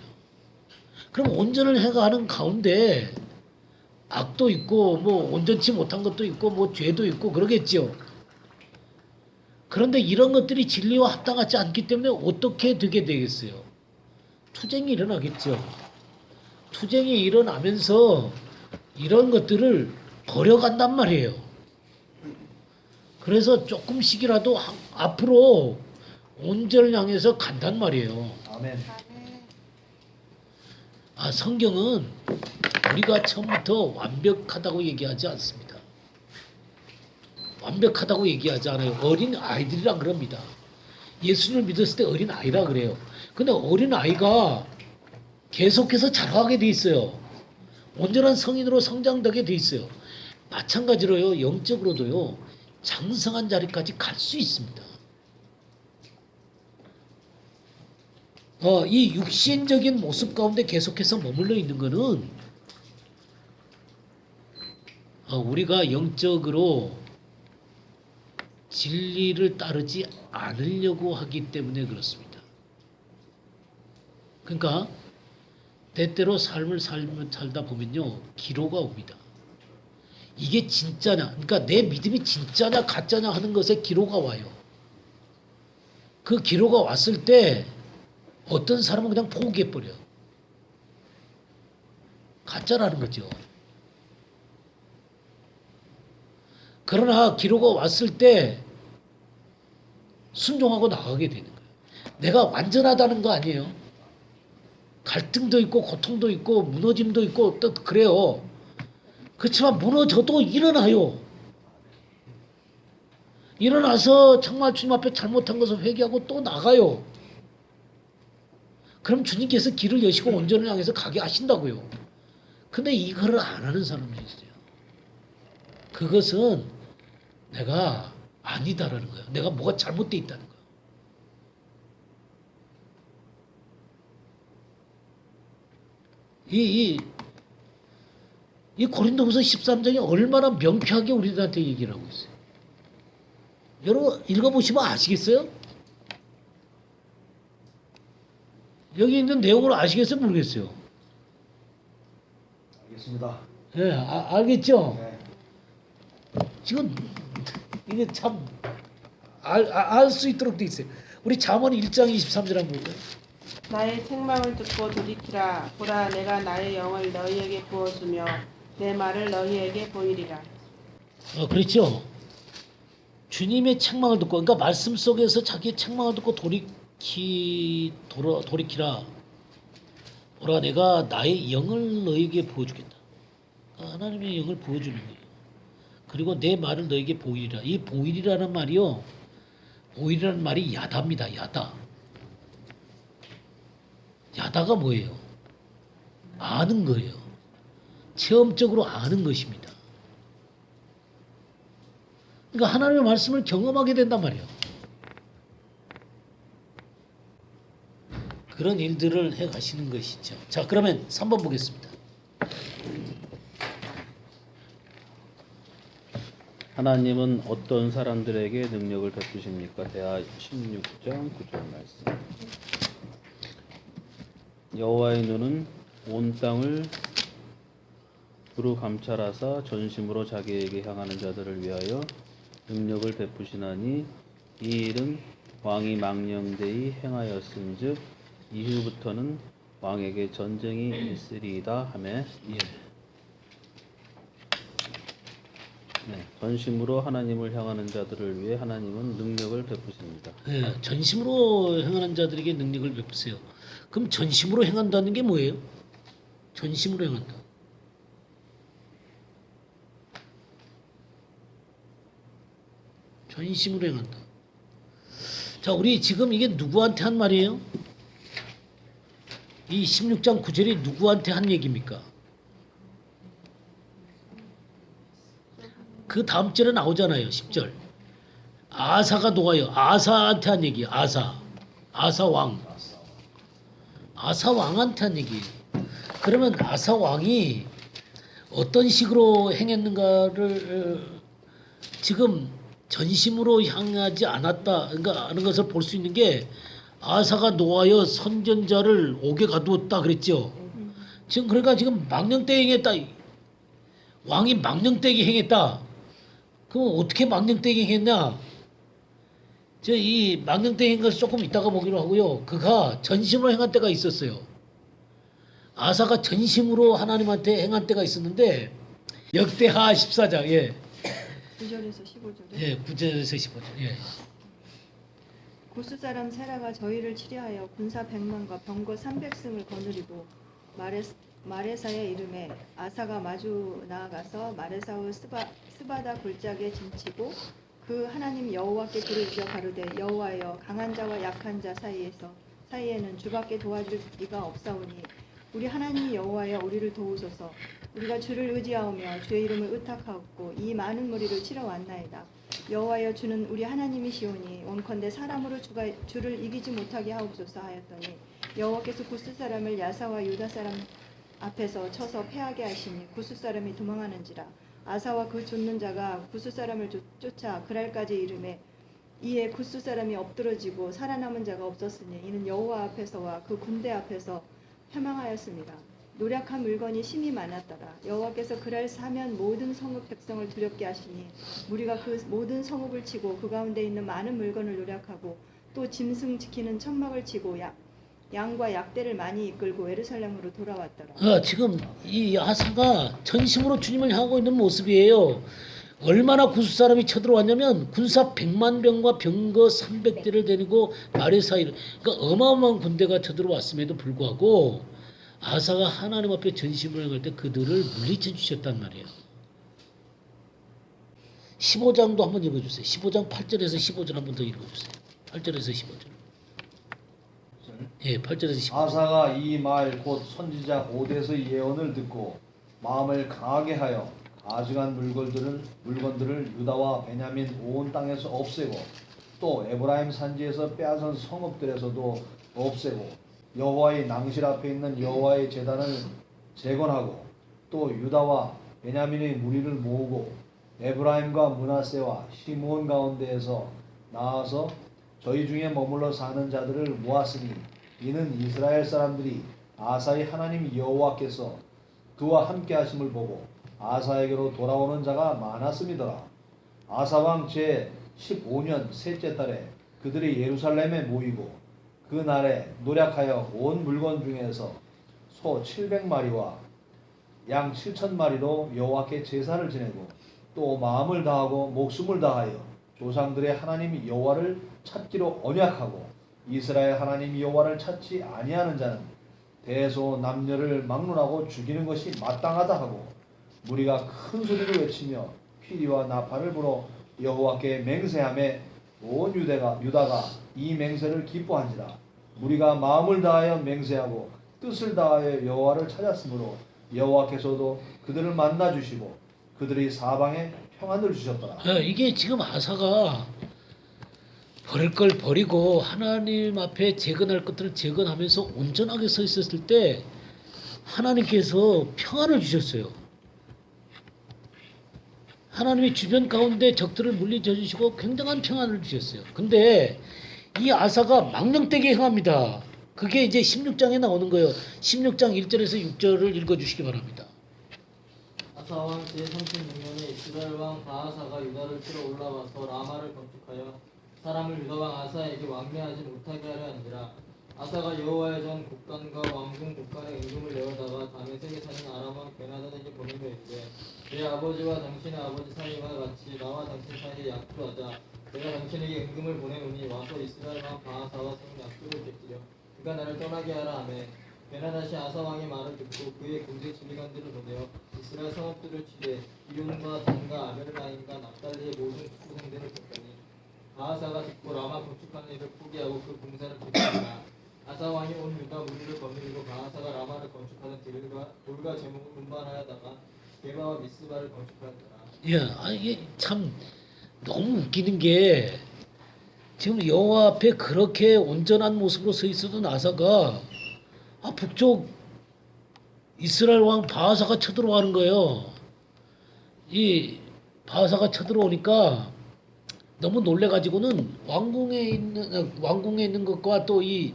S1: 그럼 온전을 해가는 가운데 악도 있고 뭐 온전치 못한 것도 있고 뭐 죄도 있고 그러겠죠. 그런데 이런 것들이 진리와 합당하지 않기 때문에 어떻게 되게 되겠어요? 투쟁이 일어나겠죠. 투쟁이 일어나면서 이런 것들을 버려간단 말이에요. 그래서 조금씩이라도 앞으로 온전을 향해서 간단 말이에요.
S3: 아멘.
S1: 성경은 우리가 처음부터 완벽하다고 얘기하지 않습니다. 완벽하다고 얘기하지 않아요. 어린 아이들이라 그럽니다. 예수님을 믿었을 때 어린 아이라 그래요. 근데 어린 아이가 계속해서 자라게 돼 있어요. 온전한 성인으로 성장되게 돼 있어요. 마찬가지로요, 영적으로도요, 장성한 자리까지 갈 수 있습니다. 이 육신적인 모습 가운데 계속해서 머물러 있는 것은 우리가 영적으로 진리를 따르지 않으려고 하기 때문에 그렇습니다. 그러니까 때때로 삶을 살다 보면요, 기로가 옵니다. 이게 진짜냐, 그러니까 내 믿음이 진짜냐 가짜냐 하는 것에 기로가 와요. 그 기로가 왔을 때 어떤 사람은 그냥 포기해버려. 가짜라는 거죠. 그러나 기로가 왔을 때 순종하고 나가게 되는 거예요. 내가 완전하다는 거 아니에요. 갈등도 있고 고통도 있고 무너짐도 있고 또 그래요. 그렇지만 무너져도 일어나요. 일어나서 정말 주님 앞에 잘못한 것을 회개하고 또 나가요. 그럼 주님께서 길을 여시고 온전을 향해서 가게 하신다고요. 근데 이거를 안 하는 사람이 있어요. 그것은 내가 아니다라는 거예요. 내가 뭐가 잘못되어 있다는 거예요. 이 고린도후서 13장이 얼마나 명쾌하게 우리들한테 얘기를 하고 있어요. 여러분 읽어보시면 아시겠어요? 여기 있는 내용을 아시겠어요? 모르겠어요.
S3: 알겠습니다.
S1: 네, 알겠죠?
S3: 네.
S1: 지금 이게 참 알 수 있도록 돼 있어요. 우리 잠언 1장 23절 한번 볼까요?
S11: 나의 책망을 듣고 돌이키라. 보라, 내가 나의 영을 너희에게 부어주며 내 말을 너희에게 보이리라.
S1: 그렇죠. 주님의 책망을 듣고, 그러니까 말씀 속에서 자기의 책망을 듣고 돌이키라. 보라, 내가 나의 영을 너에게 부어주겠다. 하나님의 영을 부어주는 거예요. 그리고 내 말을 너에게 보이리라. 이 보이리라는 말이요, 오일이라는 말이 야다입니다. 야다. 야다가 뭐예요? 아는 거예요. 체험적으로 아는 것입니다. 그러니까 하나님의 말씀을 경험하게 된단 말이에요. 그런 일들을 해 가시는 것이죠. 자, 그러면 3번 보겠습니다.
S12: 하나님은 어떤 사람들에게 능력을 베푸십니까? 대하 16장 9절 말씀. 여호와의 눈은 온 땅을 두루 감찰하사 전심으로 자기에게 향하는 자들을 위하여 능력을 베푸시나니 이 일은 왕이 망령되이 행하였은즉 이후부터는 왕에게 전쟁이 있으리이다 하매
S1: 예.
S12: 네, 전심으로 하나님을 향하는 자들을 위해 하나님은 능력을 베푸십니다.
S1: 예, 전심으로 행하는 자들에게 능력을 베푸세요. 그럼 전심으로 행한다는 게 뭐예요? 전심으로 행한다. 전심으로 행한다. 자, 우리 지금 이게 누구한테 한 말이에요? 이 16장 9절이 누구한테 한 얘기입니까? 그 다음 절에 나오잖아요. 10절. 아사가 녹아요. 아사한테 한 얘기예요. 아사 왕. 아사 왕한테 한 얘기예요. 그러면 아사 왕이 어떤 식으로 행했는가를 지금 전심으로 향하지 않았다. 그러니까 하는 것을 볼 수 있는 게 아사가 노하여 선전자를 옥에 가두었다 그랬죠. 지금 그러니까 지금 망령되게 행했다. 왕이 망령되게 행했다. 그럼 어떻게 망령되게 행했냐? 저 이 망령되게 행한 것을 조금 이따가 보기로 하고요. 그가 전심으로 행한 때가 있었어요. 아사가 전심으로 하나님한테 행한 때가 있었는데 역대하 14장 예.
S2: 9절에서 15절에
S1: 예, 9절에서 15절. 예.
S2: 구스 사람 세라가 저희를 치려하여 군사 100만과 병거 300승을 거느리고 마레사의 이름에 아사가 마주 나아가서 마레사의 스바다 골짜기에 진치고 그 하나님 여호와께 부르짖어 가로되 여호와여 강한 자와 약한 자 사이에는 주밖에 도와줄 이가 없사오니 우리 하나님 여호와여 우리를 도우소서. 우리가 주를 의지하오며 주의 이름을 의탁하옵고 이 많은 무리를 치러 왔나이다. 여호와여 주는 우리 하나님이시오니 원컨대 사람으로 주를 이기지 못하게 하옵소서 하였더니 여호와께서 구스 사람을 야사와 유다 사람 앞에서 쳐서 패하게 하시니 구스 사람이 도망하는지라. 아사와 그 쫓는 자가 구스 사람을 쫓아 그랄까지 이르매 이에 구스 사람이 엎드러지고 살아남은 자가 없었으니 이는 여호와 앞에서와 그 군대 앞에서 패망하였습니다. 노력한 물건이 심히 많았더라. 여호와께서 그랄 사면 모든 성읍 백성을 두렵게 하시니 무리가 그 모든 성읍을 치고 그 가운데 있는 많은 물건을 노력하고 또 짐승 지키는 천막을 치고 양과 약대를 많이 이끌고 예루살렘으로 돌아왔더라.
S1: 지금 이 아사가 전심으로 주님을 향하고 있는 모습이에요. 얼마나 구스 사람이 쳐들어왔냐면 군사 100만 병과 병거 300대를 데리고 마레사이로 그러니까 어마어마한 군대가 쳐들어왔음에도 불구하고 아사가 하나님 앞에 전심을 행할 때 그들을 물리쳐 주셨단 말이에요. 15장도 한번 읽어주세요. 15장 8절에서 15절 한번 더 읽어주세요. 8절에서 15절. 예, 8절에서 15절.
S3: 아사가 이 말 곧 선지자 오데스의 예언을 듣고 마음을 강하게 하여 가증한 물건들을 유다와 베냐민 온 땅에서 없애고 또 에브라임 산지에서 빼앗은 성읍들에서도 없애고 여호와의 낭실 앞에 있는 여호와의 제단을 재건하고 또 유다와 베냐민의 무리를 모으고 에브라임과 므낫세와 시므온 가운데에서 나와서 저희 중에 머물러 사는 자들을 모았으니 이는 이스라엘 사람들이 아사의 하나님 여호와께서 그와 함께 하심을 보고 아사에게로 돌아오는 자가 많았음이더라. 아사왕 제 15년 셋째 달에 그들이 예루살렘에 모이고 그 날에 노력하여 온 물건 중에서 소 700마리와 양 7,000마리로 여호와께 제사를 지내고 또 마음을 다하고 목숨을 다하여 조상들의 하나님 여호와를 찾기로 언약하고 이스라엘 하나님 여호와를 찾지 아니하는 자는 대소 남녀를 막론하고 죽이는 것이 마땅하다 하고 무리가 큰 소리로 외치며 피리와 나팔을 불어 여호와께 맹세하며 온 유다가 이 맹세를 기뻐한지라. 무리가 마음을 다하여 맹세하고 뜻을 다하여 여호와를 찾았으므로 여호와께서도 그들을 만나 주시고 그들이 사방에 평안을 주셨더라.
S1: 이게 지금 아사가 버릴 걸 버리고 하나님 앞에 재건할 것들을 재건하면서 온전하게 서 있었을 때 하나님께서 평안을 주셨어요. 하나님이 주변 가운데 적들을 물리쳐 주시고 굉장한 평안을 주셨어요. 근데 이 아사가 망령되게 행합니다. 그게 이제 16장에 나오는 거예요. 16장 1절에서 6절을 읽어주시기 바랍니다.
S13: 아사왕 제36년에 이스라엘 왕 바하사가 유다를 치러 올라와서 라마를 건축하여 사람을 유다 왕 아사에게 왕래하지 못하게 하려 하니라. 아사가 여호와의 전 곡간과 왕궁 곡간에 임금을 내어다가 다메섹에 사는 아람 왕 베나단에게 보내며 이르되 내 아버지와 당신의 아버지 사이와 같이 나와 당신 사이에 약조하자. 내가 당신에게 임금을 보내노니 와서 이스라엘 왕 바하사와 세운 약조를 지키려 그가 나를 떠나게 하라 하매 베나다시 아사 왕의 말을 듣고 그의 군대 지휘관들을 보내어 이스라엘 성읍들을 치되 이온과 단과 아벨라임과 납달리의 모든 축구성들을 쳤더니 바하사가 듣고 라마 건축하는 일을 포기하고 그 공사를 계속하니라. 아사 왕이 온 유다 무리를 거느리고 바하사가 라마를 건축하는 돌과 제목을 운반하여다가 게바와 미스바를 건축하였더라.
S1: 이게 참 너무 웃기는 게 지금 여호와 앞에 그렇게 온전한 모습으로 서 있었던 아사가 북쪽 이스라엘 왕 바하사가 쳐들어가는 거예요. 이 바하사가 쳐들어오니까 너무 놀래가지고는 왕궁에 있는 것과 또 이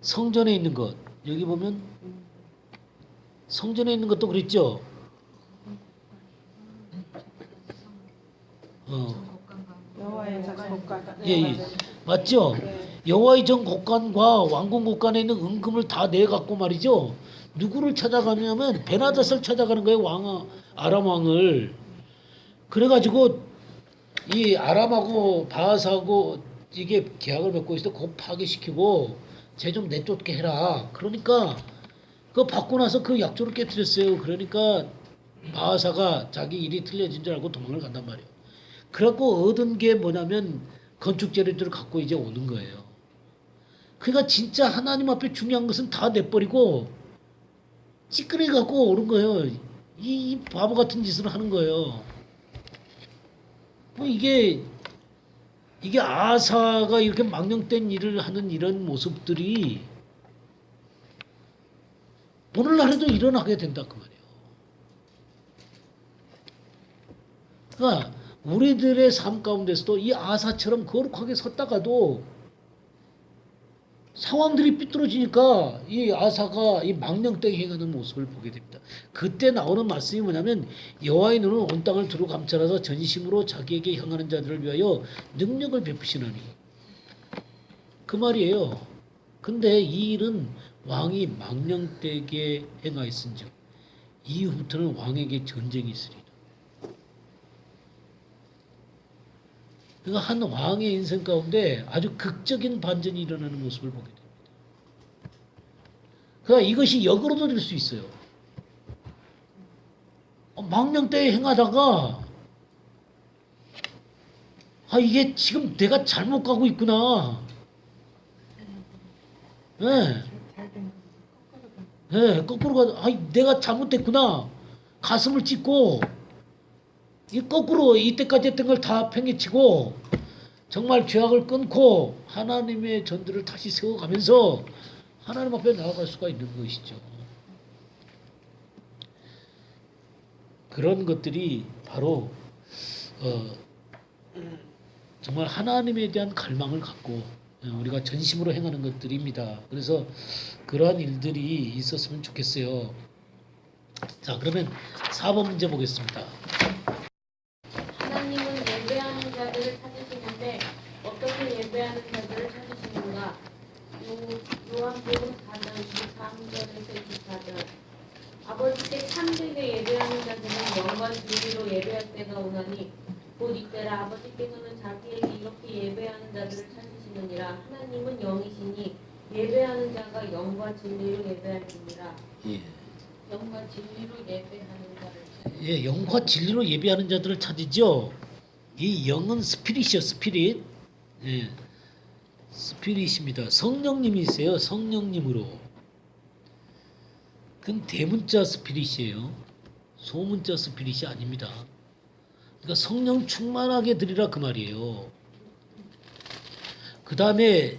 S1: 성전에 있는 것, 여기 보면 성전에 있는 것도 그랬죠.
S11: 여호와의 전 곡간.
S1: 예, 맞죠? 여호와의 전 곡간과 왕궁 곡간에 있는 은금을 다 내갖고 말이죠. 누구를 찾아가냐면 베나닷을 찾아가는 거예요. 아람 왕을. 그래가지고 이 아람하고 바하사하고 이게 계약을 맺고 있을 때 그거 파괴시키고 쟤 좀 내쫓게 해라. 그러니까 그거 받고 나서 그 약조를 깨뜨렸어요. 그러니까 바하사가 자기 일이 틀려진 줄 알고 도망을 간단 말이에요. 그래갖고 얻은 게 뭐냐면 건축 재료들을 갖고 이제 오는 거예요. 그러니까 진짜 하나님 앞에 중요한 것은 다 내버리고 찌끄레 갖고 오는 거예요. 이 바보 같은 짓을 하는 거예요. 이게 아사가 이렇게 망령된 일을 하는 이런 모습들이 오늘날에도 일어나게 된다 그 말이에요. 그러니까 우리들의 삶 가운데서도 이 아사처럼 거룩하게 섰다가도 상황들이 삐뚤어지니까 이 아사가 이 망령되게 행하는 모습을 보게 됩니다. 그때 나오는 말씀이 뭐냐면 여호와의 눈은 온 땅을 두루 감찰하사 전심으로 자기에게 향하는 자들을 위하여 능력을 베푸시나니 그 말이에요. 근데 이 일은 왕이 망령되게 행하였은즉 이후부터는 왕에게 전쟁이 있으리라. 그러니까 한 왕의 인생 가운데 아주 극적인 반전이 일어나는 모습을 보게 됩니다. 그러니까 이것이 역으로도 될 수 있어요. 망령되게 행하다가 이게 지금 내가 잘못 가고 있구나. 거꾸로 가다 내가 잘못됐구나. 가슴을 찢고 이 거꾸로 이때까지 했던 걸 다 팽개치고 정말 죄악을 끊고 하나님의 전들을 다시 세워가면서 하나님 앞에 나아갈 수가 있는 것이죠. 그런 것들이 바로 정말 하나님에 대한 갈망을 갖고 우리가 전심으로 행하는 것들입니다. 그래서 그러한 일들이 있었으면 좋겠어요. 자, 그러면 4번 문제 보겠습니다.
S4: 하나님은 예배하는 자들을 찾으시는데 어떻게 예배하는 자들을 찾으시는가? 요한복음 4장 23절에서 24절. 아버지께 참되게 예배하는 자들은 영과 진리로 예배할 때가 오나니 곧 이때라. 아버지께서는 자기에게 이렇게 예배하는 자들을 찾으시느니라. 하나님은 영이시니 예배하는 자가 영과 진리로 예배할지니라. 영과 진리로 예배하는 자를
S1: 영과 진리로 예배하는 자들을 찾으죠. 이 영은 스피릿이요, 스피릿. 예, 스피릿입니다. 성령님이세요. 성령님으로. 그건 대문자 스피릿이에요. 소문자 스피릿이 아닙니다. 그러니까 성령 충만하게 드리라 그 말이에요. 그 다음에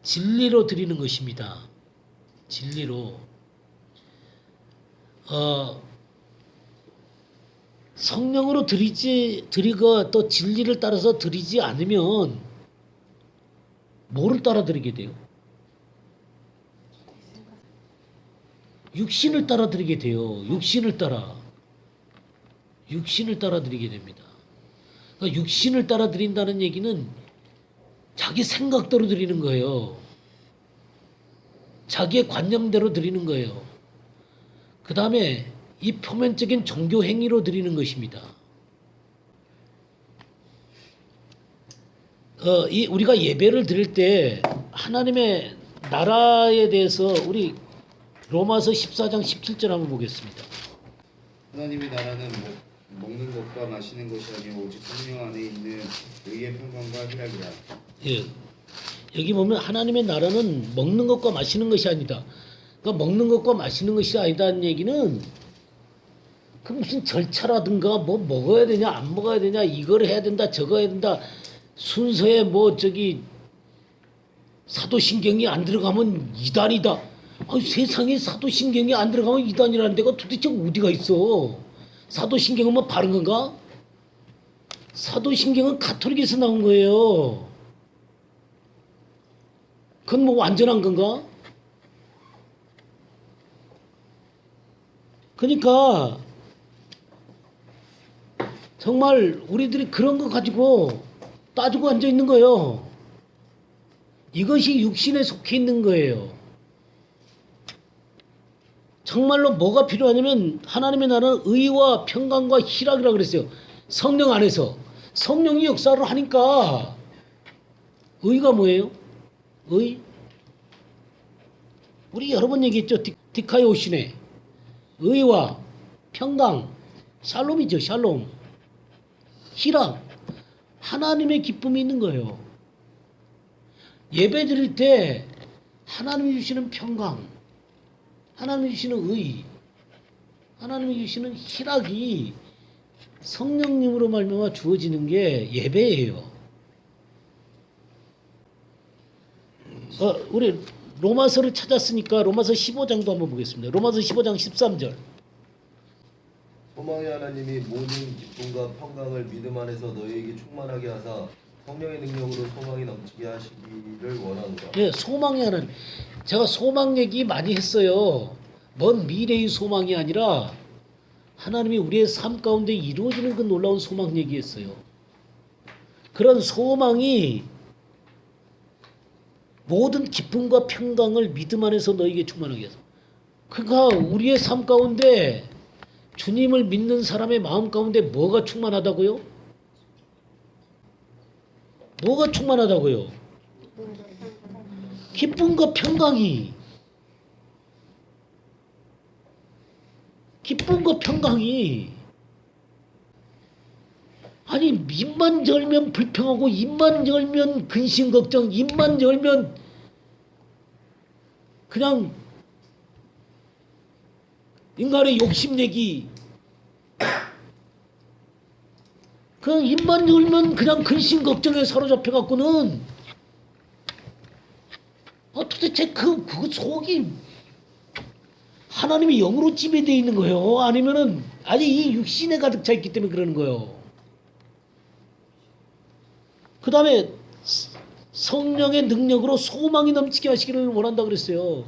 S1: 진리로 드리는 것입니다. 진리로. 성령으로 드리고 또 진리를 따라서 드리지 않으면 뭐를 따라 드리게 돼요? 육신을 따라 드리게 돼요. 육신을 따라 드리게 됩니다. 그러니까 육신을 따라 드린다는 얘기는 자기 생각대로 드리는 거예요. 자기의 관념대로 드리는 거예요. 그 다음에 이 표면적인 종교 행위로 드리는 것입니다. 우리가 예배를 드릴 때 하나님의 나라에 대해서 우리 로마서 14장 17절 한번 보겠습니다.
S5: 하나님의 나라는 먹는 것과 마시는 것이 아니요 오직 성령 안에 있는 의의 평강과 희락이라.
S1: 예. 여기 보면 하나님의 나라는 먹는 것과 마시는 것이 아니다. 그러니까 먹는 것과 마시는 것이 아니다는 얘기는 그 무슨 절차라든가 뭐 먹어야 되냐 안 먹어야 되냐 이걸 해야 된다 저거 해야 된다 순서에 뭐 저기 사도신경이 안 들어가면 이단이다. 아니, 세상에 사도신경이 안 들어가면 이단이라는 데가 도대체 어디가 있어? 사도신경은 뭐 바른 건가? 사도신경은 가톨릭에서 나온 거예요. 그건 뭐 완전한 건가? 그러니까 정말 우리들이 그런 거 가지고 따지고 앉아 있는 거예요. 이것이 육신에 속해 있는 거예요. 정말로 뭐가 필요하냐면 하나님의 나라는 의와 평강과 희락이라고 그랬어요. 성령 안에서. 성령이 역사를 하니까 의가 뭐예요? 의? 우리 여러 번 얘기했죠. 디카이오시네. 의와 평강, 샬롬이죠. 샬롬. 희락. 하나님의 기쁨이 있는 거예요. 예배 드릴 때 하나님이 주시는 평강, 하나님이 주시는 의, 하나님이 주시는 희락이 성령님으로 말미암아 주어지는 게 예배예요. 우리 로마서를 찾았으니까 로마서 15장도 한번 보겠습니다. 로마서 15장 13절.
S6: 소망의 하나님이 모든 기쁨과 평강을 믿음 안에서 너희에게 충만하게 하사 성령의 능력으로 소망이 넘치게 하시기를 원하노라.
S1: 예, 소망의 하나님. 제가 소망 얘기 많이 했어요. 먼 미래의 소망이 아니라 하나님이 우리의 삶 가운데 이루어지는 그 놀라운 소망 얘기했어요. 그런 소망이 모든 기쁨과 평강을 믿음 안에서 너에게 충만하게 해서. 그러니까 우리의 삶 가운데 주님을 믿는 사람의 마음 가운데 뭐가 충만하다고요? 뭐가 충만하다고요? 기쁨과 평강이. 기쁨과 평강이. 아니 입만 열면 불평하고 입만 열면 근심 걱정 입만 열면 그냥 인간의 욕심내기 그냥 입만 열면 그냥 근심 걱정에 사로잡혀 갖고는 도대체 그 속이 하나님의 영으로 지배되어 있는 거예요? 아니면은 아니 이 육신에 가득 차 있기 때문에 그러는 거예요. 그 다음에 성령의 능력으로 소망이 넘치게 하시기를 원한다 그랬어요.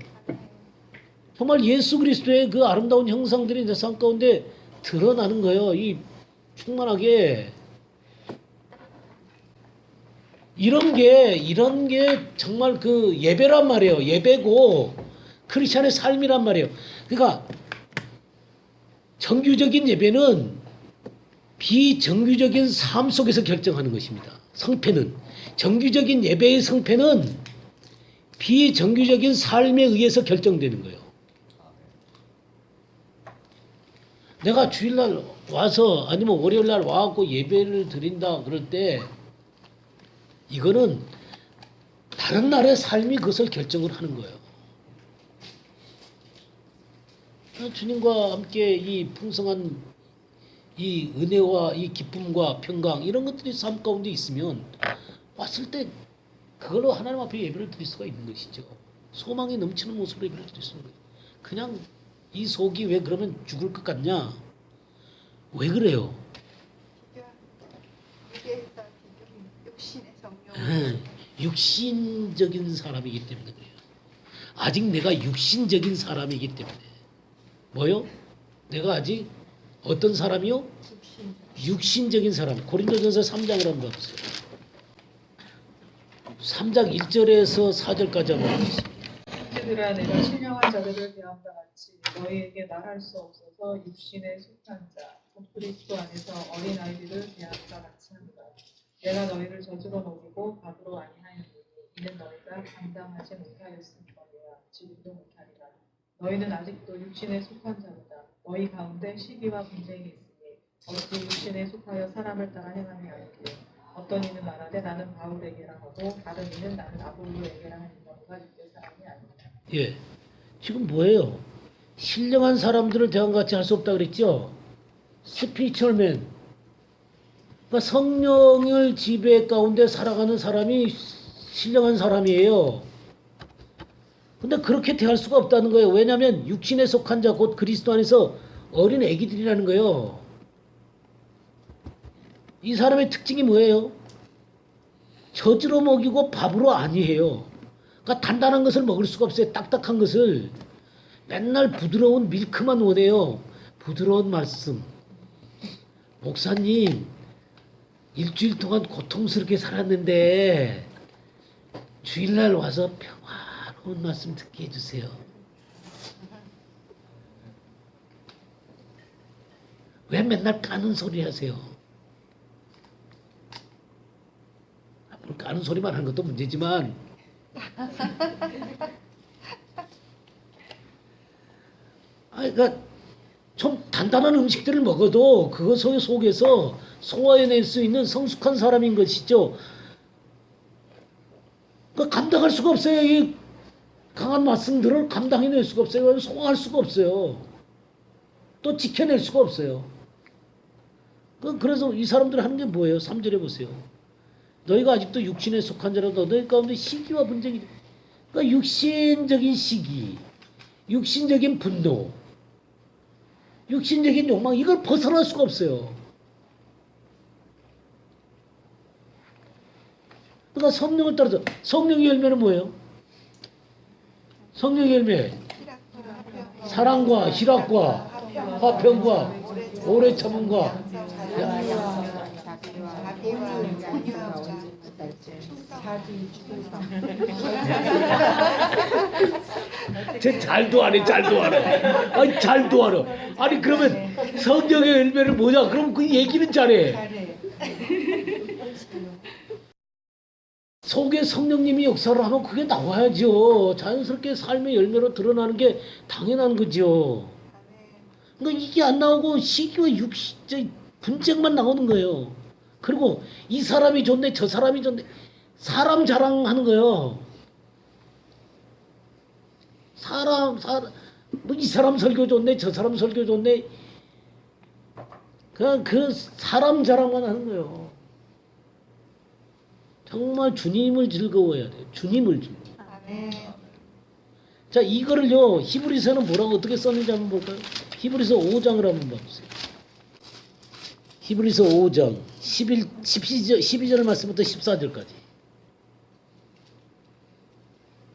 S1: 정말 예수 그리스도의 그 아름다운 형상들이 내 삶 가운데 드러나는 거예요. 이 충만하게. 이런 게 정말 그 예배란 말이에요. 예배고 크리스찬의 삶이란 말이에요. 그러니까 정규적인 예배는 비정규적인 삶 속에서 결정하는 것입니다. 성패는 정규적인 예배의 성패는 비정규적인 삶에 의해서 결정되는 거예요. 내가 주일날 와서 아니면 월요일날 와갖고 예배를 드린다 그럴 때 이거는 다른 나라의 삶이 그것을 결정을 하는 거예요. 주님과 함께 이 풍성한 이 은혜와 이 기쁨과 평강 이런 것들이 삶 가운데 있으면 왔을 때 그걸로 하나님 앞에 예배를 드릴 수가 있는 것이죠. 소망이 넘치는 모습으로 예배를 드릴 수 있는 거예요. 그냥 이 속이 왜 그러면 죽을 것 같냐? 왜 그래요?
S10: 이게 육신의 성령.
S1: 육신적인 사람이기 때문에 그래요. 아직 내가 육신적인 사람이기 때문에. 뭐요? 내가 아직 어떤 사람이요? 육신적인 사람. 고린도전서 3장을 한번 봐보세요. 3장 1절에서 4절까지 한번 보겠습니다.
S7: 형제들아 내가 신령한 자들을 대함과 같이 너희에게 말할 수 없어서 육신에 속한 자, 곧 그리스도 안에서 어린 아이들을 대함과 같이 합니다. 내가 너희를 저주로 먹이고 밥으로 아니하였느니 이는 너희가 감당하지 못하였음거니와 지금도 못하리라. 너희는 아직도 육신에 속한 자로다. 너희 가운데 시기와 분쟁이 있으니 어찌 육신에 속하여 사람을 따라 행함이 아니기에 어떤 이는 말하되 나는 바울에게라 하고 다른 이는 나는 아볼로에게라 하는 너희가 육의 사람이 아니라.
S1: 예, 지금 뭐예요? 신령한 사람들을 대함같이 할 수 없다 그랬죠? 스피리추얼맨. 그러니까 성령을 지배 가운데 살아가는 사람이 신령한 사람이에요. 근데 그렇게 대할 수가 없다는 거예요. 왜냐하면 육신에 속한 자 곧 그리스도 안에서 어린 애기들이라는 거예요. 이 사람의 특징이 뭐예요? 젖으로 먹이고 밥으로 아니에요. 그러니까 단단한 것을 먹을 수가 없어요. 딱딱한 것을. 맨날 부드러운 밀크만 원해요. 부드러운 말씀. 목사님, 일주일 동안 고통스럽게 살았는데 주일날 와서 평화로운 말씀 듣게 해주세요. 왜 맨날 까는 소리 하세요? 뭘 까는 소리만 하는 것도 문제지만 그러니까 좀 단단한 음식들을 먹어도 그것 속에서 소화해낼 수 있는 성숙한 사람인 것이죠. 감당할 수가 없어요. 이 강한 말씀들을 감당해낼 수가 없어요. 소화할 수가 없어요. 또 지켜낼 수가 없어요. 그래서 이 사람들이 하는 게 뭐예요? 3절에 보세요. 너희가 아직도 육신에 속한 자라도 너희 가운데 시기와 분쟁이. 그러니까 육신적인 시기, 육신적인 분노, 육신적인 욕망, 이걸 벗어날 수가 없어요. 그러니까 성령을 따라서 성령의 열매는 뭐예요? 성령의 열매 사랑과 희락과 화평과 오래 참음과 쟤 잘도 안 해, 잘도 안 해. 아니, 잘도 안 해. 아니, 그러면 성령의 열매를 뭐냐? 그럼 그 얘기는 잘해. 속에 성령님이 역사를 하면 그게 나와야죠. 자연스럽게 삶의 열매로 드러나는 게 당연한 거죠. 그러니까 이게 안 나오고 시기와 분쟁만 나오는 거예요. 그리고 이 사람이 좋네, 저 사람이 좋네. 사람 자랑하는 거예요. 뭐 이 사람 설교 좋네, 저 사람 설교 좋네. 그냥 그 사람 자랑만 하는 거예요. 정말 주님을 즐거워해야 돼요. 주님을 즐거워. 자, 이거를요, 히브리서는 뭐라고 어떻게 썼는지 한번 볼까요? 히브리서 5장을 한번 봐보세요. 히브리서 5장 12절 말씀부터 14절까지.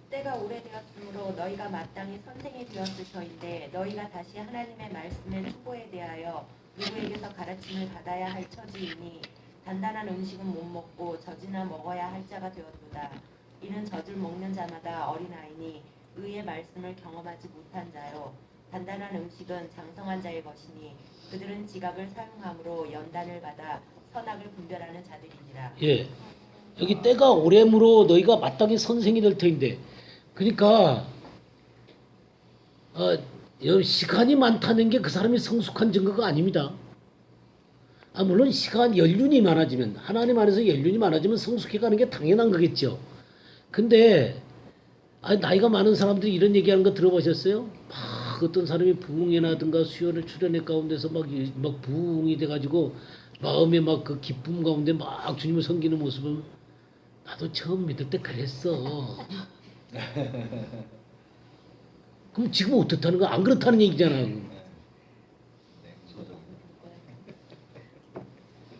S8: 때가 오래되었으므로 너희가 마땅히 선생이 되었을 터인데 너희가 다시 하나님의 말씀의 충고에 대하여 누구에게서 가르침을 받아야 할 처지이니 단단한 음식은 못 먹고 젖이나 먹어야 할 자가 되었도다. 이는 젖을 먹는 자마다 어린아이니 의의 말씀을 경험하지 못한 자요. 단단한 음식은 장성한 자의 것이니 그들은 지각을 사용함으로 연단을 받아 선악을 분별하는 자들이니라.
S1: 예, 여기 때가 오래므로 너희가 마땅히 선생이 될 터인데, 그러니까 시간이 많다는 게 그 사람이 성숙한 증거가 아닙니다. 물론 시간 연륜이 많아지면 하나님 안에서 연륜이 많아지면 성숙해가는 게 당연한 거겠죠. 근데 나이가 많은 사람들이 이런 얘기하는 거 들어보셨어요? 막 어떤 사람이 부흥회나든가 수요일 출연회 가운데서 막 부흥이 돼가지고 마음에 막 그 기쁨 가운데 막 주님을 섬기는 모습은 나도 처음 믿을 때 그랬어. 그럼 지금 어떻다는 거야? 안 그렇다는 얘기잖아.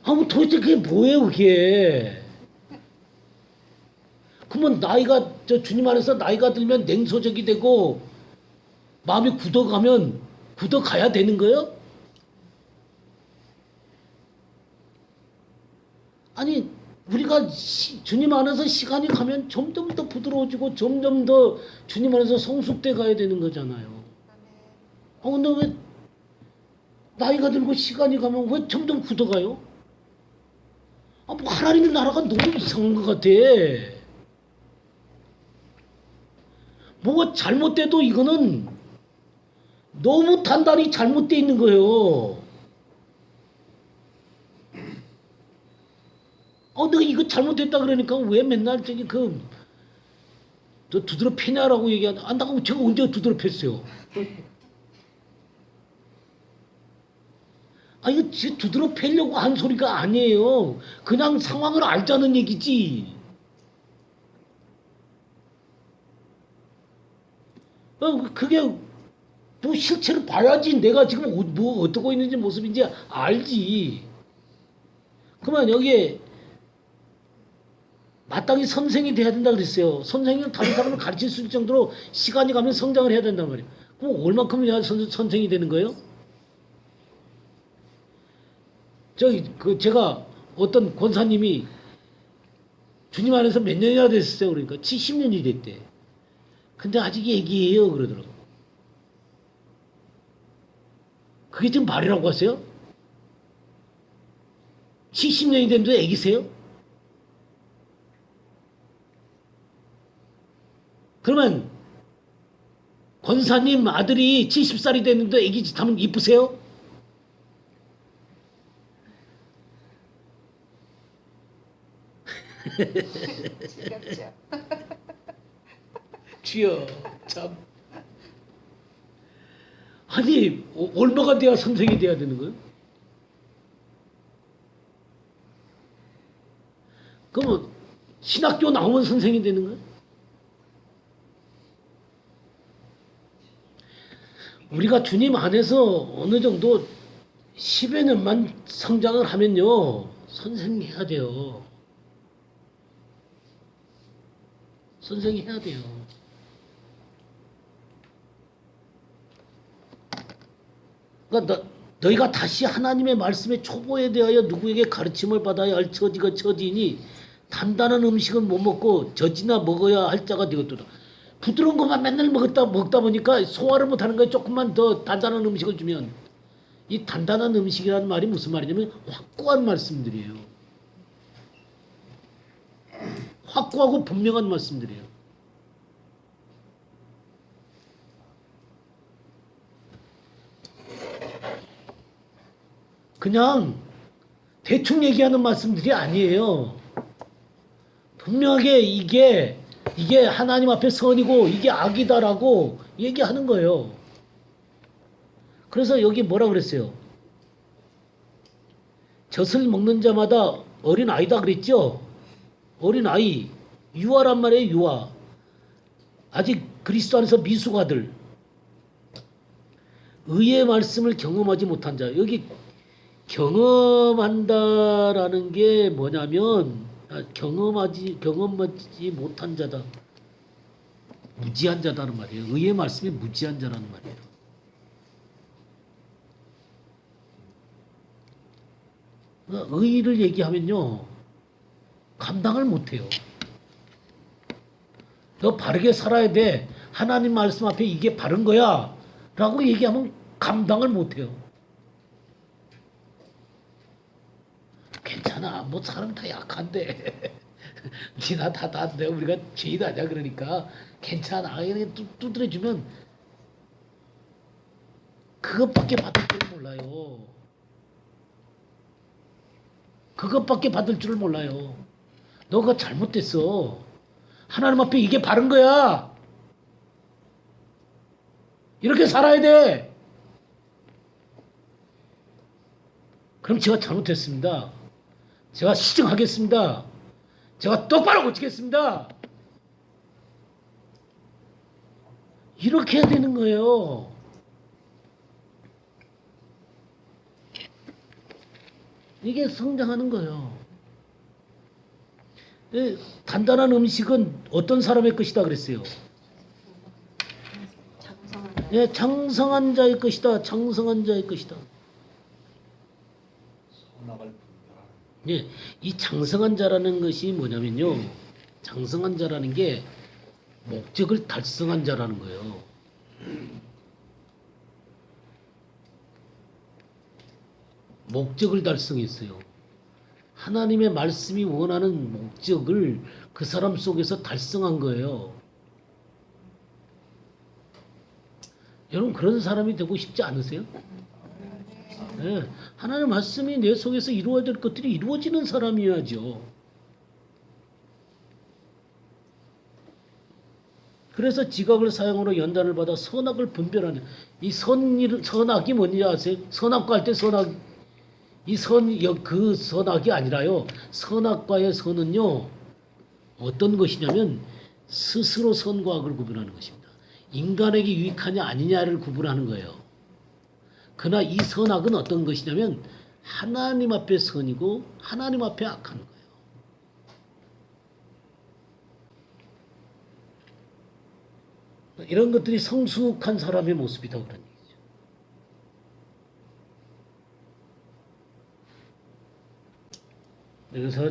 S1: 뭐 도대체 그게 뭐예요, 그게? 그러면 나이가 주님 안에서 나이가 들면 냉소적이 되고 마음이 굳어가면 굳어가야 되는 거예요? 아니 우리가 주님 안에서 시간이 가면 점점 더 부드러워지고 점점 더 주님 안에서 성숙돼 가야 되는 거잖아요. 근데 왜 나이가 들고 시간이 가면 왜 점점 굳어가요? 뭐 하나님의 나라가 너무 이상한 것 같아. 뭐가 잘못돼도 이거는 너무 단단히 잘못돼 있는 거예요. 내가 이거 잘못됐다 그러니까 왜 맨날 너 두드러 패냐라고 얘기하는데 나가 제가 언제 두드러 팼어요? 이거 두드러 패려고 한 소리가 아니에요. 그냥 상황을 알자는 얘기지. 그게 뭐 실체를 봐야지 내가 지금 뭐 어떻게 있는지 모습인지 알지. 그러면 여기에 마땅히 선생이 돼야 된다 그랬어요. 선생은 다른 사람을 가르칠 수 있을 정도로 시간이 가면 성장을 해야 된단 말이에요. 그럼 얼마큼 해야 선생이 되는 거예요? 제가 어떤 권사님이 주님 안에서 몇 년이나 됐어요. 그러니까 70년이 됐대. 근데 아직 애기예요 그러더라고. 그게 지금 말이라고 하세요? 70년이 됐는데 애기세요? 그러면 권사님 아들이 70살이 됐는데 애기 짓 하면 이쁘세요?
S10: 지겹죠.
S1: 주여 참. 아니 얼마가 돼야 선생이 돼야 되는 거예요? 그러면 신학교 나오면 선생이 되는 거예요? 우리가 주님 안에서 어느 정도 10여 년만 성장을 하면요 선생해야 돼요. 선생해야 돼요. 그러니까 너희가 다시 하나님의 말씀의 초보에 대하여 누구에게 가르침을 받아야 할 처지가 처지니 단단한 음식은 못 먹고 젖이나 먹어야 할 자가 되었도다. 부드러운 것만 맨날 먹다 보니까 소화를 못하는 거예요. 조금만 더 단단한 음식을 주면. 이 단단한 음식이라는 말이 무슨 말이냐면 확고한 말씀들이에요. 확고하고 분명한 말씀들이에요. 그냥 대충 얘기하는 말씀들이 아니에요. 분명하게 이게 하나님 앞에 선이고 이게 악이다라고 얘기하는 거예요. 그래서 여기 뭐라 그랬어요? 젖을 먹는 자마다 어린 아이다 그랬죠? 어린 아이, 유아란 말이에요. 유아. 아직 그리스도 안에서 미숙아들. 의의 말씀을 경험하지 못한 자. 여기 경험한다라는 게 뭐냐면 경험하지 못한 자다. 무지한 자다는 말이에요. 의의 말씀이 무지한 자라는 말이에요. 의의를 얘기하면요 감당을 못해요. 너 바르게 살아야 돼. 하나님 말씀 앞에 이게 바른 거야 라고 얘기하면 감당을 못해요. 괜찮아. 뭐 사람 다 약한데 니나 다 우리가 죄인 아니야. 그러니까 괜찮아. 그냥 두드려주면 그것밖에 받을 줄 몰라요. 그것밖에 받을 줄을 몰라요. 너가 잘못됐어. 하나님 앞에 이게 바른 거야. 이렇게 살아야 돼. 그럼 제가 잘못했습니다. 제가 시정하겠습니다. 제가 똑바로 고치겠습니다. 이렇게 해야 되는 거예요. 이게 성장하는 거예요. 단단한 음식은 어떤 사람의 것이다 그랬어요? 예, 장성한 자의 것이다. 장성한 자의 것이다. 예, 이 장성한 자라는 것이 뭐냐면요. 장성한 자라는 게 목적을 달성한 자라는 거예요. 목적을 달성했어요. 하나님의 말씀이 원하는 목적을 그 사람 속에서 달성한 거예요. 여러분 그런 사람이 되고 싶지 않으세요? 네, 하나님의 말씀이 내 속에서 이루어야 될 것들이 이루어지는 사람이어야죠. 그래서 지각을 사용으로 연단을 받아 선악을 분별하는 이 선악이 뭔지 아세요? 선악과 할 때 선악 그 선악이 아니라요. 선악과의 선은요 어떤 것이냐면 스스로 선과 악을 구분하는 것입니다. 인간에게 유익하냐 아니냐를 구분하는 거예요. 그러나 이 선악은 어떤 것이냐면 하나님 앞에 선이고 하나님 앞에 악한 거예요. 이런 것들이 성숙한 사람의 모습이다 그런 얘기죠. 그래서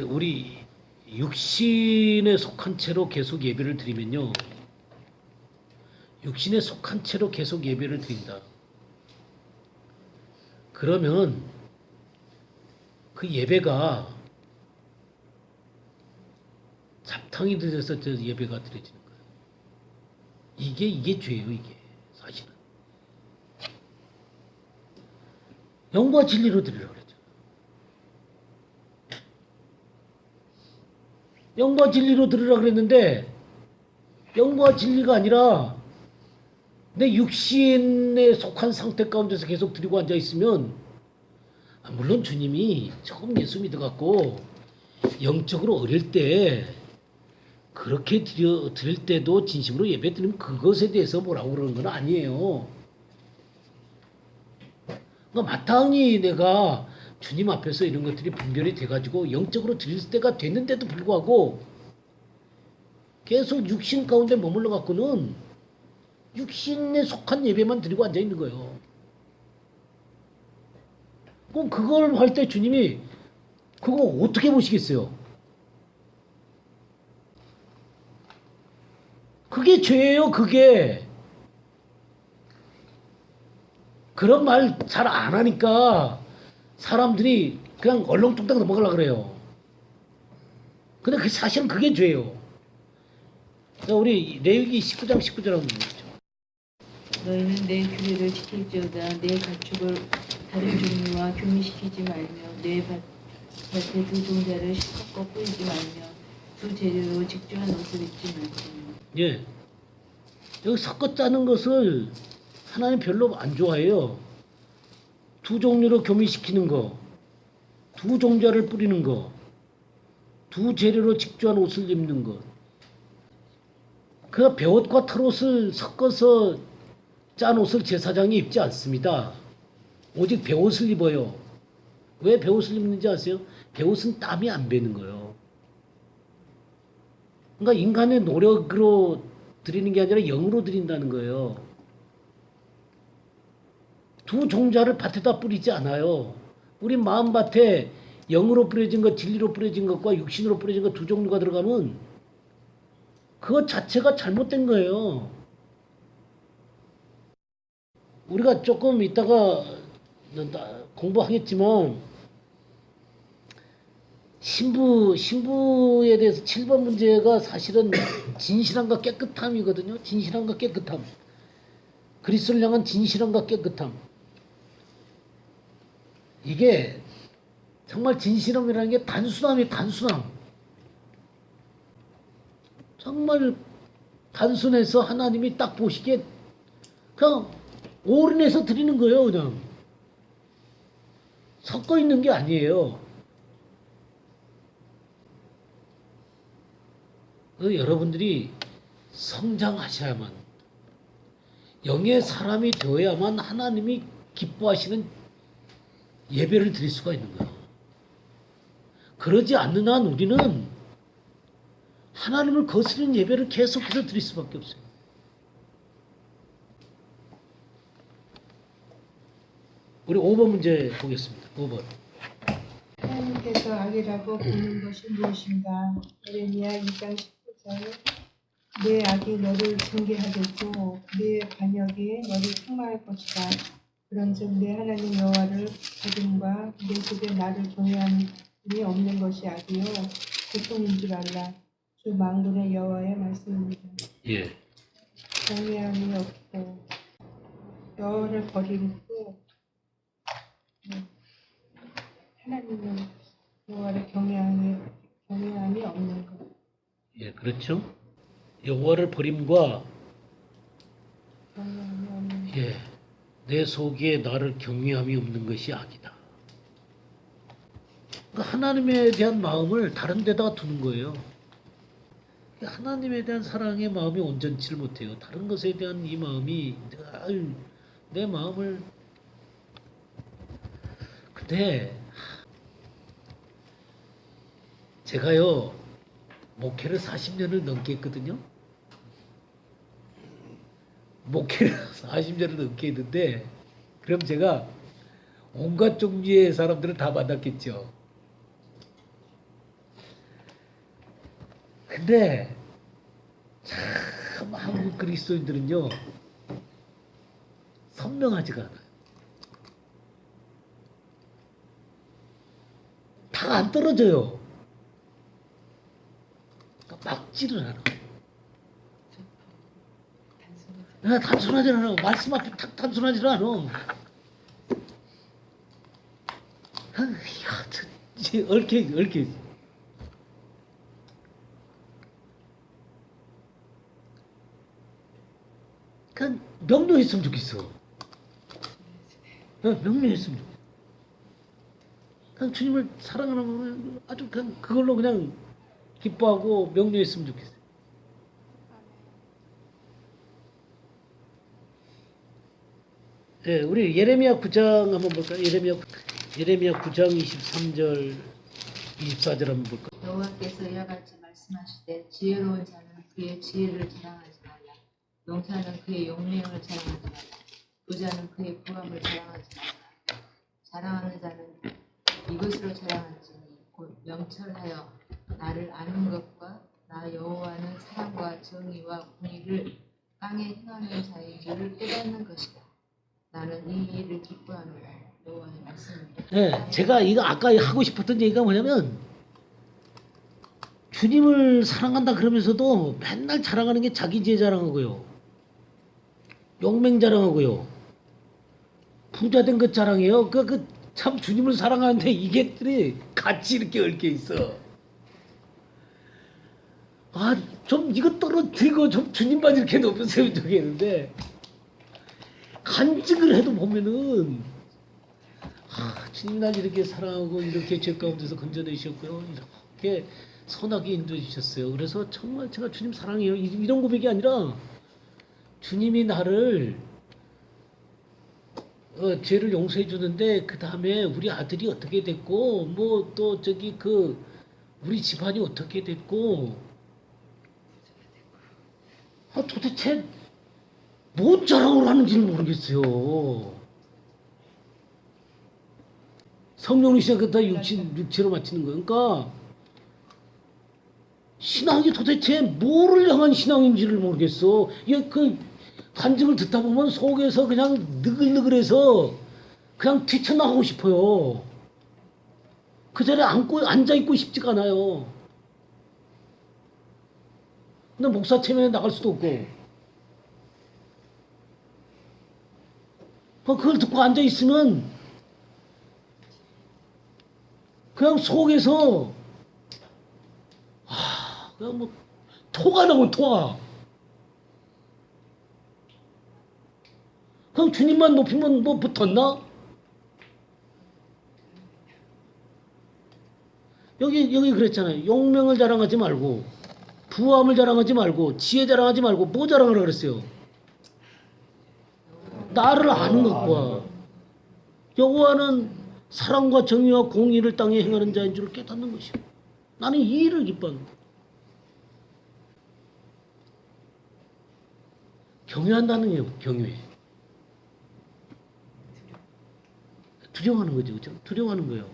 S1: 우리 육신에 속한 채로 계속 예배를 드리면요. 육신에 속한 채로 계속 예배를 드린다. 그러면 그 예배가 잡탕이 들여서 예배가 드려지는 거예요. 이게 죄예요, 이게 사실은. 영과 진리로 드리라 그랬죠. 영과 진리로 드리라 그랬는데 영과 진리가 아니라 내 육신에 속한 상태 가운데서 계속 드리고 앉아 있으면 물론 주님이 처음 예수 믿어갖고 영적으로 어릴 때 그렇게 드릴 때도 진심으로 예배 드리면 그것에 대해서 뭐라고 그러는 건 아니에요. 그러니까 마땅히 내가 주님 앞에서 이런 것들이 분별이 돼가지고 영적으로 드릴 때가 됐는데도 불구하고 계속 육신 가운데 머물러 갖고는 육신에 속한 예배만 드리고 앉아 있는 거예요. 그럼 그걸 할 때 주님이 그거 어떻게 보시겠어요? 그게 죄예요, 그게. 그런 말 잘 안 하니까 사람들이 그냥 얼렁뚱땅 넘어가려고 그래요. 근데 그 사실은 그게 죄예요. 자, 우리 레위기 19장 19절 한번 보죠.
S9: 너희는 내 규례를 지킬지어다. 내 가축을 다른 종류와 교미시키지 말며 내 밭에 두 종자를 섞어 뿌리지 말며 두 재료로 직조한 옷을 입지 말지며.
S1: 예. 여기 섞어 짜는 것을 하나님 별로 안 좋아해요. 두 종류로 교미시키는 거, 두 종자를 뿌리는 거, 두 재료로 직조한 옷을 입는 것. 그 베옷과 털옷을 섞어서 짠 옷을 제사장이 입지 않습니다. 오직 베옷을 입어요. 왜 베옷을 입는지 아세요? 베옷은 땀이 안 배는 거예요. 그러니까 인간의 노력으로 드리는 게 아니라 영으로 드린다는 거예요. 두 종자를 밭에다 뿌리지 않아요. 우리 마음밭에 영으로 뿌려진 것, 진리로 뿌려진 것과 육신으로 뿌려진 것 두 종류가 들어가면 그것 자체가 잘못된 거예요. 우리가 조금 이따가 공부하겠지만 신부에 대해서 7번 문제가 사실은 진실함과 깨끗함이거든요. 진실함과 깨끗함. 그리스도를 향한 진실함과 깨끗함. 이게 정말 진실함이라는 게 단순함이 단순함. 정말 단순해서 하나님이 딱 보시기에 그냥 올인해서 드리는 거예요. 그냥 섞어 있는 게 아니에요. 여러분들이 성장하셔야만, 영의 사람이 되어야만 하나님이 기뻐하시는 예배를 드릴 수가 있는 거예요. 그러지 않는 한 우리는 하나님을 거스르는 예배를 계속해서 드릴 수밖에 없어요. 우리 5번 문제 보겠습니다. 5번.
S10: 하나님께서 악이라고 보는 것이 무엇인가? 예레미야 2장 19절. 내 악이 너를 징계하겠고 내 반역이 너를 책망할 것이다. 그런즉 내 하나님 여호와를 버림과 내 속에 나를 경외함이 없는 것이 악이요 고통인 줄 알라. 주 만군의 여호와의 말씀입니다.
S1: 예.
S10: 경외함이 없고 여호와를 버리고 하나님은 여호와를 경외함이 없는 것.
S1: 예, 그렇죠. 여호와를 버림과
S10: 경외함이 없는 것.
S1: 예, 내 속에 나를 경외함이 없는 것이 악이다. 그러니까 하나님에 대한 마음을 다른 데다가 두는 거예요. 하나님에 대한 사랑의 마음이 온전치를 못해요. 다른 것에 대한 이 마음이 내 마음을. 근데 제가요 목회를 40년을 넘게 했거든요. 목회를 40년을 넘게 했는데 그럼 제가 온갖 종류의 사람들을 다 만났겠죠. 근데 참 한국 그리스도인들은요 선명하지가 않아요. 다 안 떨어져요. 그러니까 막지를 않아. 단순하지 않아. 말씀 앞에 탁 단순하지 않아. 이거 얽혀. 그냥 명료했으면 좋겠어. 명료했으면 좋겠어. 그냥 주님을 사랑하는 아주 그냥 그걸로 그냥 기뻐하고 명료했으면 좋겠어요. 예, 우리 예레미야 9장 한번 볼까요? 예레미야 9장 23절, 24절 한번 볼까요?
S4: 여호와께서 이와 같이 말씀하시되 지혜로운 자는 그의 지혜를 자랑하지 말라. 용사는 그의 용맹을 자랑하지 말라. 부자는 그의 부함을 자랑하지 말라. 자랑하는 자는 이것으로 자랑할지니 곧 명철하여 나를 아는 것과 나 여호와는 사랑과 정의와 공의를 땅에 행하는 자인 줄을 깨닫는 것이다. 나는 이 일을 기뻐하노라. 여호와의 말씀입니다.
S1: 네, 제가 이거 아까 하고 싶었던 얘기가 뭐냐면 주님을 사랑한다 그러면서도 맨날 자랑하는 게 자기 지혜 자랑하고요, 용맹 자랑하고요, 부자 된 것 자랑해요. 참 주님을 사랑하는데 이게 같이 이렇게 얽혀 있어. 좀 이거 떨어뜨리고 좀 주님만 이렇게 높였으면 좋겠는데 간증을 해도 보면은 주님 날 이렇게 사랑하고 이렇게 죄 가운데서 건져내 주셨고요, 이렇게 선하게 인도해 주셨어요. 그래서 정말 제가 주님 사랑해요, 이런 고백이 아니라 주님이 나를 죄를 용서해 주는데 그 다음에 우리 아들이 어떻게 됐고 뭐 또 우리 집안이 어떻게 됐고 도대체 뭔 자랑을 하는지는 모르겠어요. 성령이 시작했다 육체로 마치는 거예요. 그러니까 신앙이 도대체 뭐를 향한 신앙인지를 모르겠어. 간증을 듣다 보면 속에서 그냥 느글느글해서 그냥 뛰쳐나가고 싶어요. 그 자리에 앉아있고 싶지가 않아요. 근데 목사 체면에 나갈 수도 없고. 그걸 듣고 앉아있으면 그냥 속에서 그냥 뭐 토가 나고 토가. 그냥 주님만 높이면 뭐 붙었나? 여기 그랬잖아요. 용명을 자랑하지 말고 부함을 자랑하지 말고 지혜 자랑하지 말고 뭐 자랑하라 그랬어요? 나를 아는 것과 여호와는 사랑과 정의와 공의를 땅에 행하는 자인 줄을 깨닫는 것이요. 나는 이 일을 기뻐한다. 경외한다는 게 경외. 두려워하는 거죠, 그죠? 두려워하는 거예요.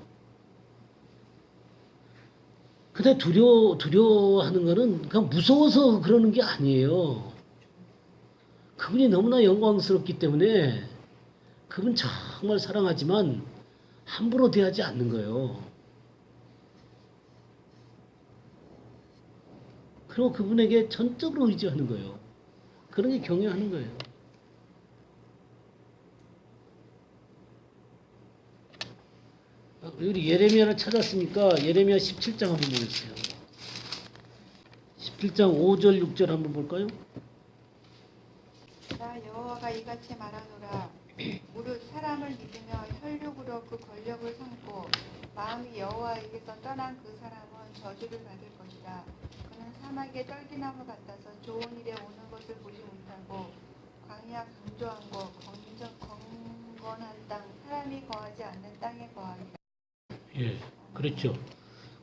S1: 근데 두려워하는 거는 그냥 무서워서 그러는 게 아니에요. 그분이 너무나 영광스럽기 때문에 그분 정말 사랑하지만 함부로 대하지 않는 거예요. 그리고 그분에게 전적으로 의지하는 거예요. 그런 게 경외하는 거예요. 우리 예레미야를 찾았으니까 예레미야 17장 한번 보겠어요. 17장 5절 6절 한번 볼까요?
S10: 나 여호와가 이같이 말하노라. 무릇 사람을 믿으며 혈육으로 그 권력을 삼고 마음이 여호와에게서 떠난 그 사람은 저주를 받을 것이다. 그는 사막의 떨기나무 같아서 좋은 일에 오는 것을 보지 못하고 광야 강조한 곳 경건한 땅 사람이 거하지 않는 땅에 거하리라.
S1: 예, 그렇죠.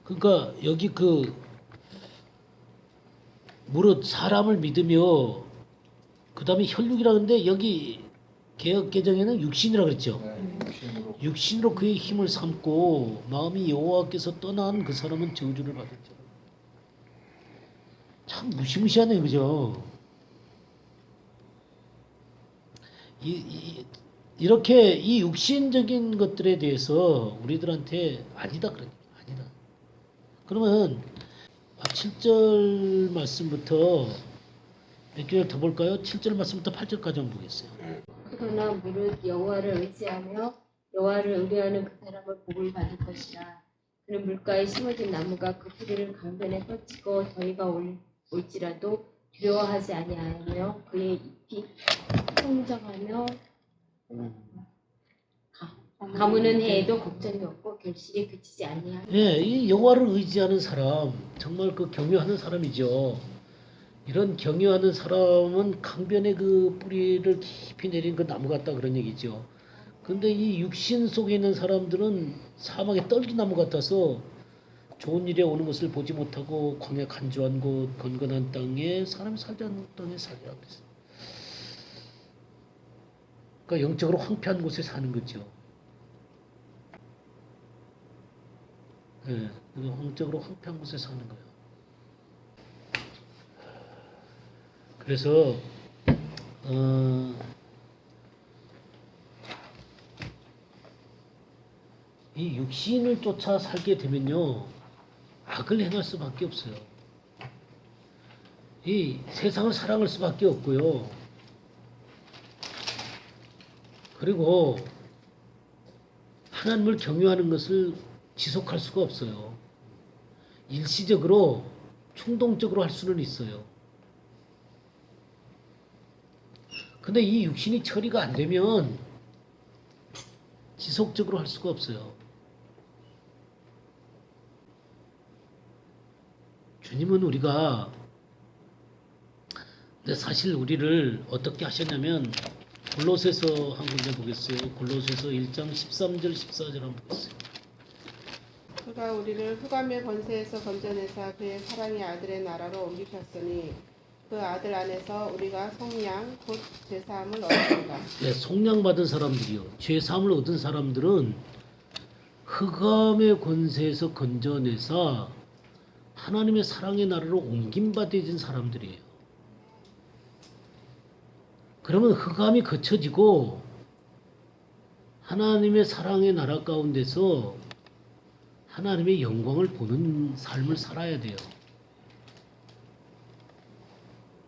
S1: 그러니까 여기 무릇 사람을 믿으며 그 다음에 혈육이라는데 여기 개역 개정에는 육신이라 그랬죠. 육신으로 그의 힘을 삼고 마음이 여호와께서 떠난 그 사람은 저주를 받았죠. 참 무시무시하네요, 그죠? 이렇게 이 육신적인 것들에 대해서 우리들한테 아니다 그래, 아니다. 그러면 7절 말씀부터 몇 개를 더 볼까요? 7절 말씀부터 8절까지 한번 보겠어요.
S4: 그러나 무릇 여호와를 의지하며 여호와를 의뢰하는 그 사람을 복을 받을 것이라. 그는 물가에 심어진 나무가 그 뿌리를 강변에 뻗치고 더위가 올지라도 두려워하지 아니하며 그의 잎이 풍성하며 가무는 해에도 걱정이 없고 결실이 그치지 아니하며.
S1: 예, 이 여호와를 의지하는 사람 정말 그 경외하는 사람이죠. 이런 경외하는 사람은 강변에 그 뿌리를 깊이 내린 그 나무 같다 그런 얘기죠. 근데 이 육신 속에 있는 사람들은 사막의 떨기나무 같아서 좋은 일에 오는 것을 보지 못하고 광야 간조한 곳 건건한 땅에 사람이 살지 않는 땅에 살리라 그랬어요. 그러니까 영적으로 황폐한 곳에 사는 거죠. 예, 영적으로 황폐한 곳에 사는 거예요. 그래서 이 육신을 쫓아 살게 되면요 악을 행할 수밖에 없어요. 이 세상을 사랑할 수밖에 없고요. 그리고 하나님을 경외하는 것을 지속할 수가 없어요. 일시적으로 충동적으로 할 수는 있어요. 근데 이 육신이 처리가 안 되면 지속적으로 할 수가 없어요. 주님은 우리가 근데 사실 우리를 어떻게 하셨냐면 골로새서 한 군데 보겠어요. 골로새서 1장 13절 14절 한번 보겠어요.
S11: 그가 우리를 흑암의 권세에서 건져내사 그의 사랑의 아들의 나라로 옮기셨으니 그 아들 안에서 우리가 속량 곧 죄사함을 얻습니다.
S1: 네, 속량 받은 사람들이요. 죄사함을 얻은 사람들은 흑암의 권세에서 건져내사 하나님의 사랑의 나라로 옮김받아진 사람들이에요. 그러면 흑암이 거쳐지고 하나님의 사랑의 나라 가운데서 하나님의 영광을 보는 삶을 살아야 돼요.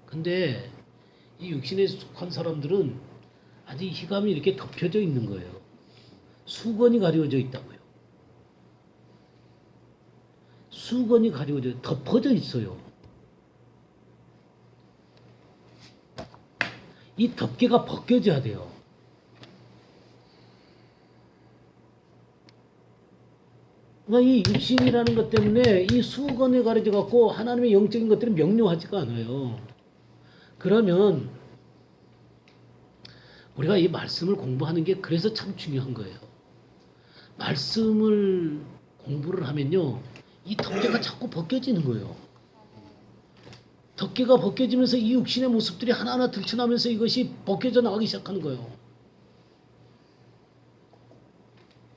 S1: 근데 이 육신에 속한 사람들은 아직 흑암이 이렇게 덮여져 있는 거예요. 수건이 가려져 있다고요. 수건이 가지고 덮어져 있어요. 이 덮개가 벗겨져야 돼요. 그러니까 이 육신이라는 것 때문에 이 수건에 가려져 갖고 하나님의 영적인 것들이 명료하지가 않아요. 그러면 우리가 이 말씀을 공부하는 게 그래서 참 중요한 거예요. 말씀을 공부를 하면요, 이 덮개가 자꾸 벗겨지는 거예요. 덮개가 벗겨지면서 이 육신의 모습들이 하나하나 들춰나면서 이것이 벗겨져 나가기 시작하는 거예요.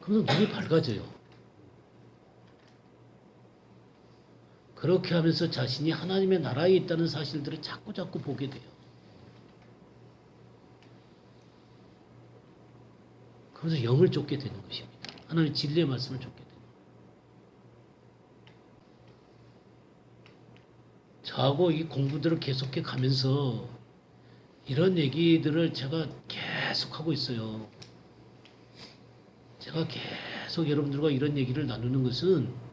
S1: 그러면서 눈이 밝아져요. 그렇게 하면서 자신이 하나님의 나라에 있다는 사실들을 자꾸 보게 돼요. 그러면서 영을 쫓게 되는 것입니다. 하나님의 진리의 말씀을 쫓게 돼요. 저하고 이 공부들을 계속해 가면서 이런 얘기들을 제가 계속 하고 있어요. 제가 계속 여러분들과 이런 얘기를 나누는 것은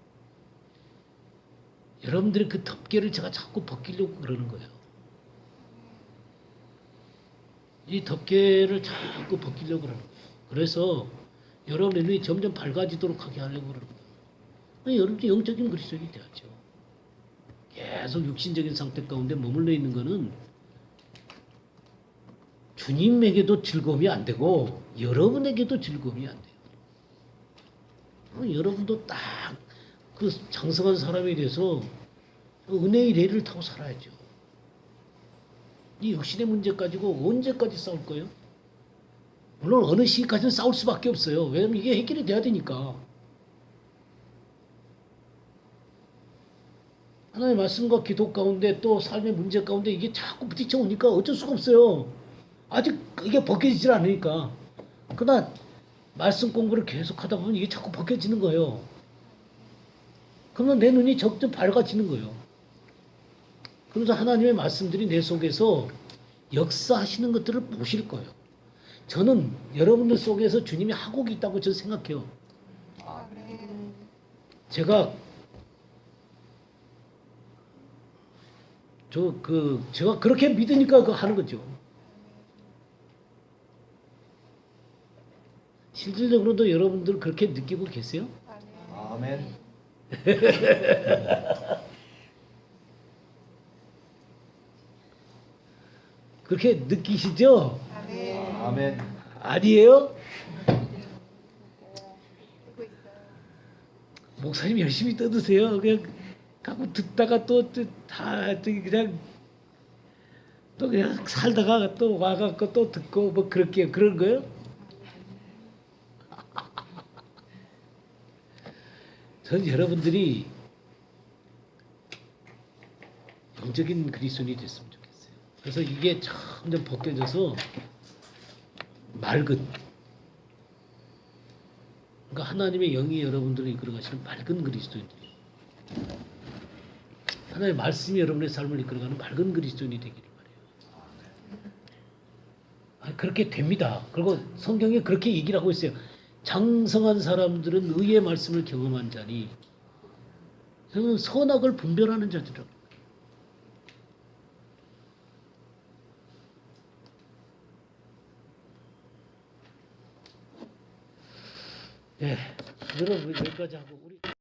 S1: 여러분들의 그 덮개를 제가 자꾸 벗기려고 그러는 거예요. 이 덮개를 자꾸 벗기려고 그러는 거예요. 그래서 여러분의 눈이 점점 밝아지도록 하게 하려고 그러는 거예요. 여러분이 영적인 그리스도인이 되었죠. 계속 육신적인 상태 가운데 머물러 있는 것은 주님에게도 즐거움이 안 되고 여러분에게도 즐거움이 안 돼요. 여러분도 딱 그 장성한 사람이 돼서 은혜의 레일을 타고 살아야죠. 이 육신의 문제 가지고 언제까지 싸울 거예요? 물론 어느 시기까지는 싸울 수밖에 없어요. 왜냐면 이게 해결이 돼야 되니까. 하나님의 말씀과 기도 가운데 또 삶의 문제 가운데 이게 자꾸 부딪혀 오니까 어쩔 수가 없어요. 아직 이게 벗겨지질 않으니까. 그러나 말씀 공부를 계속 하다 보면 이게 자꾸 벗겨지는 거예요. 그러면 내 눈이 점점 밝아지는 거예요. 그러면서 하나님의 말씀들이 내 속에서 역사하시는 것들을 보실 거예요. 저는 여러분들 속에서 주님이 하고 있다고 저는 생각해요. 제가 제가 그렇게 믿으니까 그거 하는 거죠. 실질적으로도 여러분들 그렇게 느끼고 계세요?
S3: 아멘.
S1: 그렇게 느끼시죠?
S3: 아멘.
S1: 아니에요? 목사님 열심히 떠드세요. 그냥 갖고 듣다가 또 그냥 살다가 또 와갖고 또 듣고 뭐 그런 거요? 저는 여러분들이 영적인 그리스도인이 됐으면 좋겠어요. 그래서 이게 점점 벗겨져서 맑은, 그러니까 하나님의 영이 여러분들을 이끌어가시는 맑은 그리스도인들이에요. 하나님의 말씀이 여러분의 삶을 이끌어가는 맑은 그리스도인이 되기를 바라요. 그렇게 됩니다. 그리고 성경에 그렇게 얘기를 하고 있어요. 장성한 사람들은 의의 말씀을 경험한 자니 저는 선악을 분별하는 자들이라고. 예, 여러분 여기까지 하고 우리.